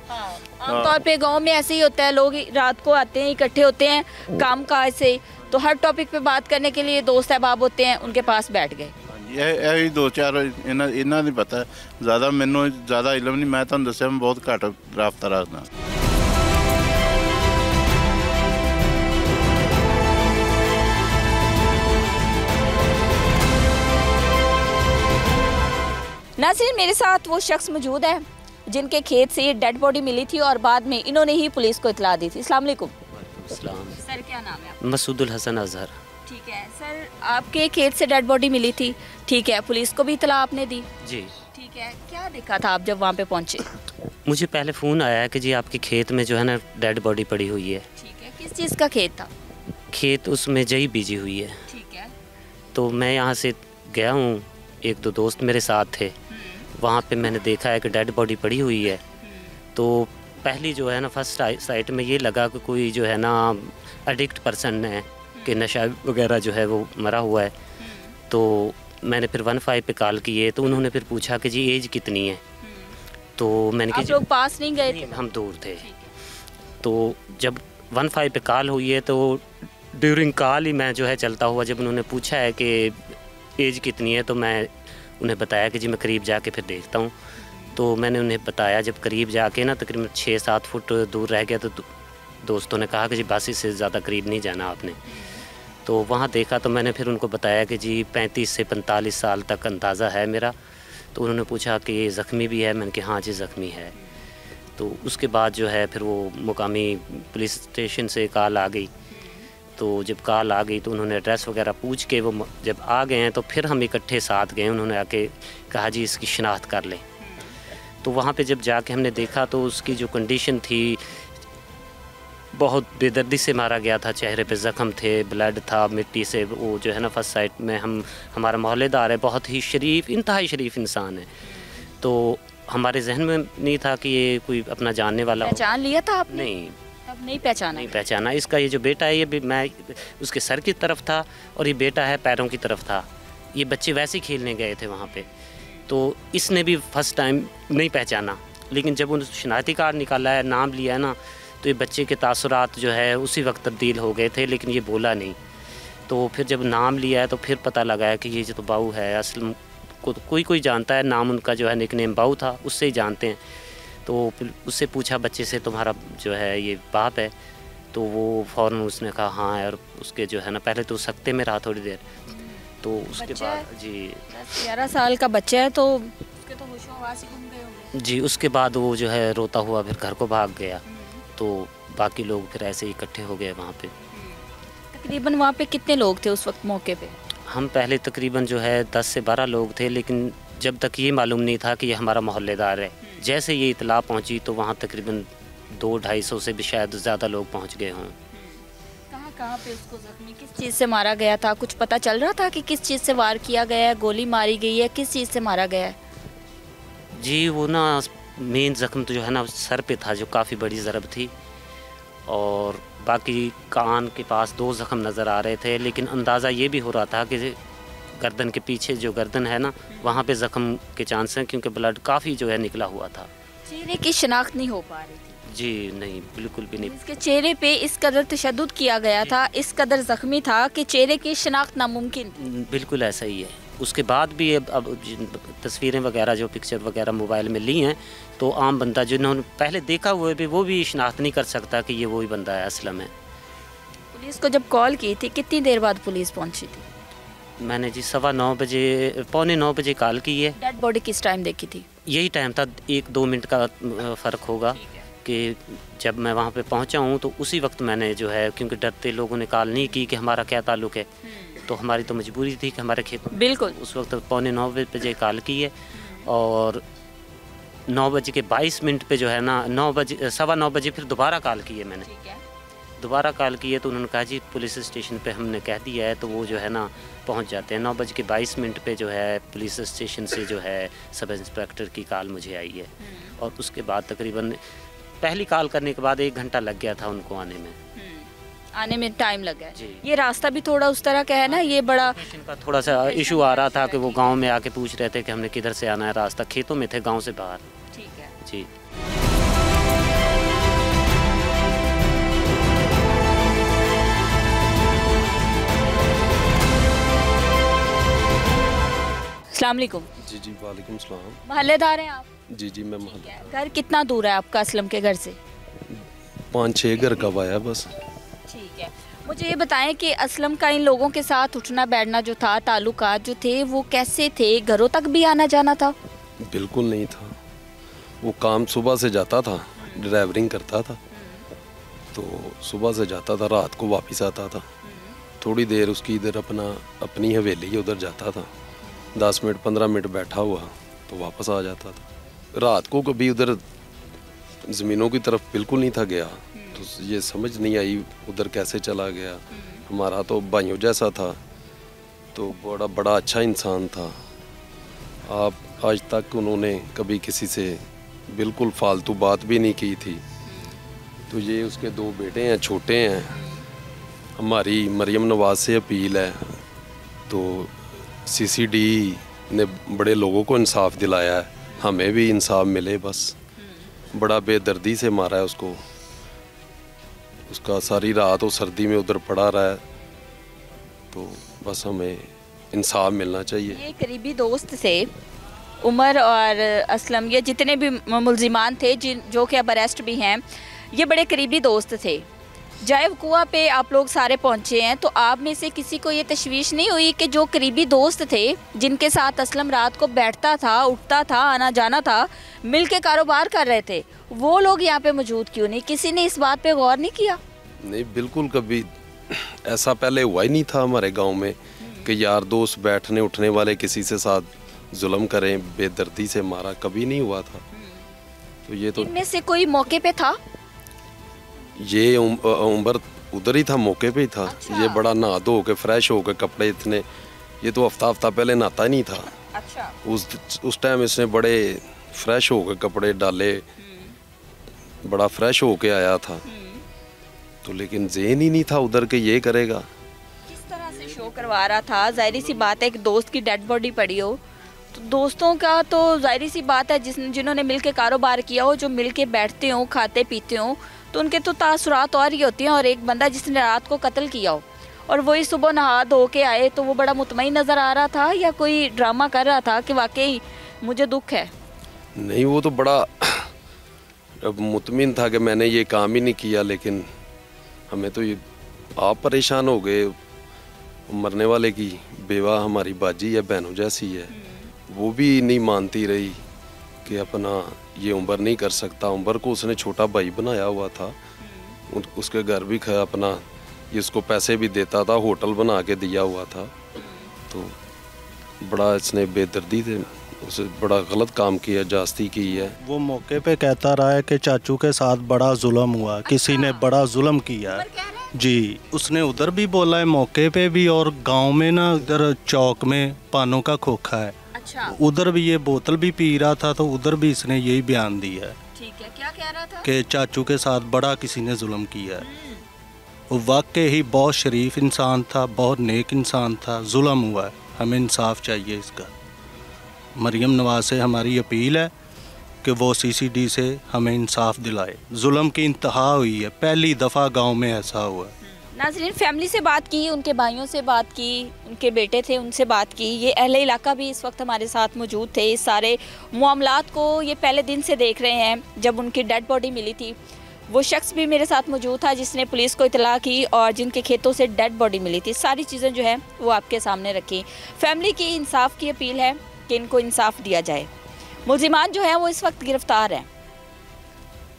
आमतौर पे गांव में ऐसे ही होता है, लोग रात को आते हैं, इकट्ठे होते हैं काम काज से, तो हर टॉपिक पे बात करने के लिए दोस्त अहबाब होते हैं, उनके पास बैठ गए। ਇਹ 2-4 ਇਹਨਾਂ ਨਹੀਂ ਪਤਾ ਜ਼ਿਆਦਾ। ਮੈਨੂੰ ਜ਼ਿਆਦਾ ਇਲਮ ਨਹੀਂ। ਮੈਂ ਤੁਹਾਨੂੰ ਦੱਸਿਆ ਮੈਂ ਬਹੁਤ ਘੱਟ ਰਾਬਤਾ ਰੱਖਦਾ। नाज़रीन, मेरे साथ वो शख्स मौजूद है जिनके खेत से ये डेड बॉडी मिली थी और बाद में इन्होंने ही पुलिस को इतला दी थी। अस्सलाम वालेकुम। सर, क्या नाम है आपका? मसूदुल हसन अजहर। ठीक है सर, आपके खेत से डेड बॉडी मिली थी, ठीक है, पुलिस को भी इतला आपने दी? जी। ठीक है, क्या देखा था आप जब वहाँ पे पहुँचे? मुझे पहले फ़ोन आया है कि जी आपके खेत में जो है ना डेड बॉडी पड़ी हुई है। ठीक है, किस चीज़ का खेत था? खेत उसमें जई बीजी हुई है। ठीक है। तो मैं यहाँ से गया हूँ, एक दो दोस्त मेरे साथ थे, वहाँ पे मैंने देखा है कि डेड बॉडी पड़ी हुई है। तो पहली जो है ना फर्स्ट साइट में ये लगा कि कोई जो है ना एडिक्ट पर्सन है कि नशा वगैरह जो है वो मरा हुआ है। तो मैंने फिर 15 पे कॉल किए तो उन्होंने फिर पूछा कि जी एज कितनी है। तो मैंने आप लोग पास नहीं गए थे? हम दूर थे। तो जब 15 पे कॉल हुई है तो ड्यूरिंग कॉल ही मैं जो है चलता हुआ, जब उन्होंने पूछा है कि एज कितनी है तो मैं उन्हें बताया कि जी मैं करीब जाके फिर देखता हूँ। तो मैंने उन्हें बताया, जब करीब जाके ना तकरीबन 6-7 फुट दूर रह गया तो दोस्तों ने कहा कि जी बस इससे ज़्यादा करीब नहीं जाना आपने। तो वहाँ देखा तो मैंने फिर उनको बताया कि जी 35 से 45 साल तक अंदाज़ा है मेरा। तो उन्होंने पूछा कि ज़ख्मी भी है, मैंने कहा हाँ जी ज़ख्मी है। तो उसके बाद जो है फिर वो मुकामी पुलिस स्टेशन से कॉल आ गई। तो जब कॉल आ गई तो उन्होंने एड्रेस वगैरह पूछ के वो जब आ गए हैं तो फिर हम इकट्ठे साथ गए। उन्होंने आके कहा जी इसकी शिनाख्त कर लें। तो वहाँ पे जब जाके हमने देखा तो उसकी जो कंडीशन थी, बहुत बेदर्दी से मारा गया था, चेहरे पे ज़ख्म थे, ब्लड था मिट्टी से। वो जो है ना फर्स्ट साइट में हमारा मोहल्लेदार है, बहुत ही शरीफ, इंतहाई शरीफ इंसान है। तो हमारे जहन में नहीं था कि ये कोई अपना जानने वाला हो। पहचान लिया था आपने? नहीं, अब नहीं पहचाना? नहीं पहचाना। इसका ये जो बेटा है, ये भी मैं उसके सर की तरफ था और ये बेटा है पैरों की तरफ था। ये बच्चे वैसे ही खेलने गए थे वहाँ पे, तो इसने भी फर्स्ट टाइम नहीं पहचाना। लेकिन जब उन्होंने शनाख्ती कार्ड निकाला है, नाम लिया है ना, तो ये बच्चे के तासुरात जो है उसी वक्त तब्दील हो गए थे, लेकिन ये बोला नहीं। तो फिर जब नाम लिया है तो फिर पता लगा है कि ये जो तो बाऊ है। असल को कोई जानता है, नाम उनका जो है निकनेम बाऊ था, उससे ही जानते हैं। तो फिर उससे पूछा बच्चे से, तुम्हारा जो है ये बाप है? तो वो फ़ौरन उसने कहा हाँ। और उसके जो है ना पहले तो सख्ते में रहा थोड़ी देर, तो उसके बाद जी 11 साल का बच्चा है तो उसके तो होश-ओ-हवास ही गुम गए होंगे। जी उसके बाद वो जो है रोता हुआ फिर घर को भाग गया। तो बाकी लोग फिर ऐसे ही इकट्ठे हो गए वहाँ पे। तकरीबन वहाँ पे कितने लोग थे उस वक्त मौके पे? हम पहले तकरीबन जो है 10 से 12 लोग थे, लेकिन जब तक ये मालूम नहीं था कि ये हमारा मोहल्लेदार है। जैसे ये इतला पहुँची तो वहाँ तकरीबन 200-250 से भी शायद ज़्यादा लोग पहुँच गए हों। कहाँ पे उसको जख्मी किस चीज़ से मारा गया था? कुछ पता चल रहा था कि किस चीज़ से वार किया गया है, गोली मारी गई है, किस चीज़ से मारा गया है? जी वो ना मेन ज़ख्म तो जो है ना सर पे था, जो काफ़ी बड़ी ज़रब थी। और बाकी कान के पास 2 ज़ख्म नज़र आ रहे थे, लेकिन अंदाज़ा ये भी हो रहा था कि गर्दन के पीछे जो गर्दन है ना, वहाँ पे ज़ख्म के चांस हैं, क्योंकि ब्लड काफ़ी जो है निकला हुआ था। चेहरे की शिनाख्त नहीं हो पा रही थी? जी नहीं, बिल्कुल भी नहीं। इसके चेहरे पे इस कदर तशद्दुद किया गया था, इस कदर ज़ख्मी था कि चेहरे की शिनाख्त नामुमकिन थी। बिल्कुल ऐसा ही है। उसके बाद भी अब तस्वीरें वगैरह जो पिक्चर वगैरह मोबाइल में ली हैं, तो आम बंदा जिन्होंने पहले देखा हुआ भी वो भी शिनाख्त नहीं कर सकता कि ये वही बंदा है असलम में। पुलिस को जब कॉल की थी कितनी देर बाद पुलिस पहुंची थी? मैंने जी 9:15 बजे, 8:45 बजे कॉल की है। डेड बॉडी किस टाइम देखी थी? यही टाइम था, 1-2 मिनट का फ़र्क होगा कि जब मैं वहाँ पे पहुँचा हूँ तो उसी वक्त मैंने जो है, क्योंकि डरते लोगों ने कॉल नहीं की कि हमारा क्या ताल्लुक़ है, तो हमारी तो मजबूरी थी कि हमारे खेत बिल्कुल उस वक्त 8:45 बजे कॉल की है। और 9:22 पे जो है ना 9:15 बजे फिर दोबारा कॉल की है मैंने। दोबारा कॉल की है तो उन्होंने कहा जी पुलिस स्टेशन पे हमने कह दिया है, तो वो जो है ना पहुंच जाते हैं। 9:22 पे जो है पुलिस स्टेशन से जो है सब इंस्पेक्टर की कॉल मुझे आई है। और उसके बाद तकरीबन पहली कॉल करने के बाद 1 घंटा लग गया था उनको आने में टाइम लग गया। जी। ये रास्ता भी थोड़ा उस तरह का है ना, ये बड़ा का थोड़ा सा इशू आ रहा था कि वो गांव में आके पूछ रहे थे कि हमने किधर से आना है। रास्ता खेतों में थे, गांव से बाहर। ठीक है जी। अस्सलाम वालेकुम। जी जी वालेकुम सलाम। मोहल्लेदार हैं आप? जी जी मैं मोहल्ला, घर कितना दूर है आपका असलम के घर से? 5-6 घर का आया बस। ठीक है, मुझे ये बताएं कि असलम का इन लोगों के साथ उठना बैठना जो था, ताल्लुकात जो थे वो कैसे थे? घरों तक भी आना जाना था? बिल्कुल नहीं था। वो काम सुबह से जाता था, ड्राइवरिंग करता था, तो सुबह से जाता था, रात को वापस आता था। थोड़ी देर उसकी इधर अपनी हवेली उधर जाता था, 10 मिनट 15 मिनट बैठा हुआ, तो वापस आ जाता था। रात को कभी उधर ज़मीनों की तरफ बिल्कुल नहीं था गया, तो ये समझ नहीं आई उधर कैसे चला गया। हमारा तो भाइयों जैसा था, तो बड़ा अच्छा इंसान था। आप आज तक उन्होंने कभी किसी से बिल्कुल फालतू बात भी नहीं की थी। तो ये उसके 2 बेटे हैं, छोटे हैं। हमारी मरियम नवाज से अपील है, तो सीसीडी ने बड़े लोगों को इंसाफ दिलाया है, हमें भी इंसाफ मिले बस। बड़ा बेदर्दी से मारा है उसको, उसका सारी रात वो सर्दी में उधर पड़ा रहा है, तो बस हमें इंसाफ मिलना चाहिए। ये करीबी दोस्त थे उमर और असलम, ये जितने भी मुलजिमान थे जो कि अब अरेस्ट भी हैं, ये बड़े करीबी दोस्त थे। जायब कुआं पे आप लोग सारे पहुंचे हैं, तो आप में से किसी को ये तशवीश नहीं हुई कि जो करीबी दोस्त थे जिनके साथ असलम रात को बैठता था, उठता था, आना जाना था, मिल के कारोबार कर रहे थे, वो लोग यहाँ पे मौजूद क्यों नहीं? किसी ने इस बात पे गौर नहीं किया? नहीं, बिल्कुल कभी ऐसा पहले हुआ ही नहीं था हमारे गांव में कि यार दोस्त बैठने उठने वाले किसी से साथ जुल्म करें, बेदर्दी से मारा, कभी नहीं हुआ था। तो ये तो इनमें से कोई मौके पे था? ये उमर उधर ही था, मौके पे ही था। अच्छा। ये बड़ा नहा धो के फ्रेश हो के कपड़े इतने, ये तो हफ्ता पहले नहाता ही नहीं था। अच्छा। उस टाइम इसने बड़े फ्रेश हो के कपड़े डाले, बड़ा फ्रेश हो के आया था। तो लेकिन ज़हन ही नहीं था उधर के ये करेगा। किस तरह से शो करवा रहा था? जाहिर सी बात है, एक दोस्त की डेड बॉडी पड़ी हो, तो दोस्तों का तो जाहिर सी बात है जिन्होंने मिलके कारोबार किया हो, जो मिलके बैठते हो, खाते पीते हो, तो उनके तो तासुरात और ही होती हैं। और एक बंदा जिसने रात को कत्ल किया हो और वही सुबह नहा धो के आए, तो वो बड़ा मुतमईन नज़र आ रहा था या कोई ड्रामा कर रहा था कि वाकई मुझे दुख है? नहीं, वो तो बड़ा मुतमिन था कि मैंने ये काम ही नहीं किया। लेकिन हमें तो ये आप परेशान हो गए। मरने वाले की बेवा हमारी बाजी है, बहनों जैसी है, वो भी नहीं मानती रही कि अपना ये उमर नहीं कर सकता। उमर को उसने छोटा भाई बनाया हुआ था, उसके घर भी अपना ये उसको पैसे भी देता था, होटल बना के दिया हुआ था। तो बड़ा इसने बेदर्दी से उसे बड़ा गलत काम किया, जास्ती की है। वो मौके पे कहता रहा है कि चाचू के साथ बड़ा जुल्म हुआ, किसी ने बड़ा जुल्म किया है जी। उसने उधर भी बोला है मौके पे भी, और गांव में ना उधर चौक में पानों का खोखा है, अच्छा, उधर भी ये बोतल भी पी रहा था, तो उधर भी इसने यही बयान दिया है। ठीक है, क्या कह रहा था? कि चाचू के साथ बड़ा किसी ने जुल्म किया है। वो वाकई ही बहुत शरीफ इंसान था, बहुत नेक इंसान था, जुल्म हुआ है, हमें इंसाफ चाहिए इसका। मरियम नवाज से हमारी अपील है कि वो सीसीडी से हमें इंसाफ दिलाए। जुल्म की इंतहा हुई है, पहली दफ़ा गांव में ऐसा हुआ है। नाज़रीन, फैमिली से बात की, उनके भाइयों से बात की, उनके बेटे थे उनसे बात की, ये अहले इलाका भी इस वक्त हमारे साथ मौजूद थे। इस सारे मामलात को ये पहले दिन से देख रहे हैं। जब उनकी डेड बॉडी मिली थी, वो शख्स भी मेरे साथ मौजूद था जिसने पुलिस को इतला की और जिनके खेतों से डेड बॉडी मिली थी। सारी चीज़ें जो है वो आपके सामने रखी। फैमिली की इंसाफ की अपील है कि इनको इंसाफ दिया जाए। मुलजिमान जो है वो इस वक्त गिरफ्तार हैं,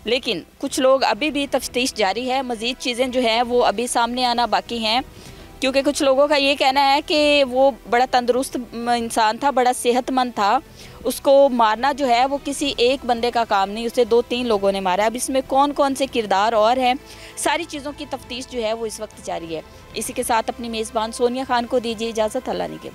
लेकिन कुछ लोग अभी भी तफ्तीश जारी है। मज़ीद चीज़ें जो हैं वो अभी सामने आना बाकी हैं, क्योंकि कुछ लोगों का ये कहना है कि वो बड़ा तंदुरुस्त इंसान था, बड़ा सेहतमंद था। उसको मारना जो है वो किसी एक बंदे का काम नहीं, उसे 2-3 लोगों ने मारा। अब इसमें कौन कौन से किरदार और हैं, सारी चीज़ों की तफ्तीश जो है वो इस वक्त जारी है। इसी के साथ अपनी मेज़बान सोनिया खान को दीजिए इजाज़त। अल्लाह ने के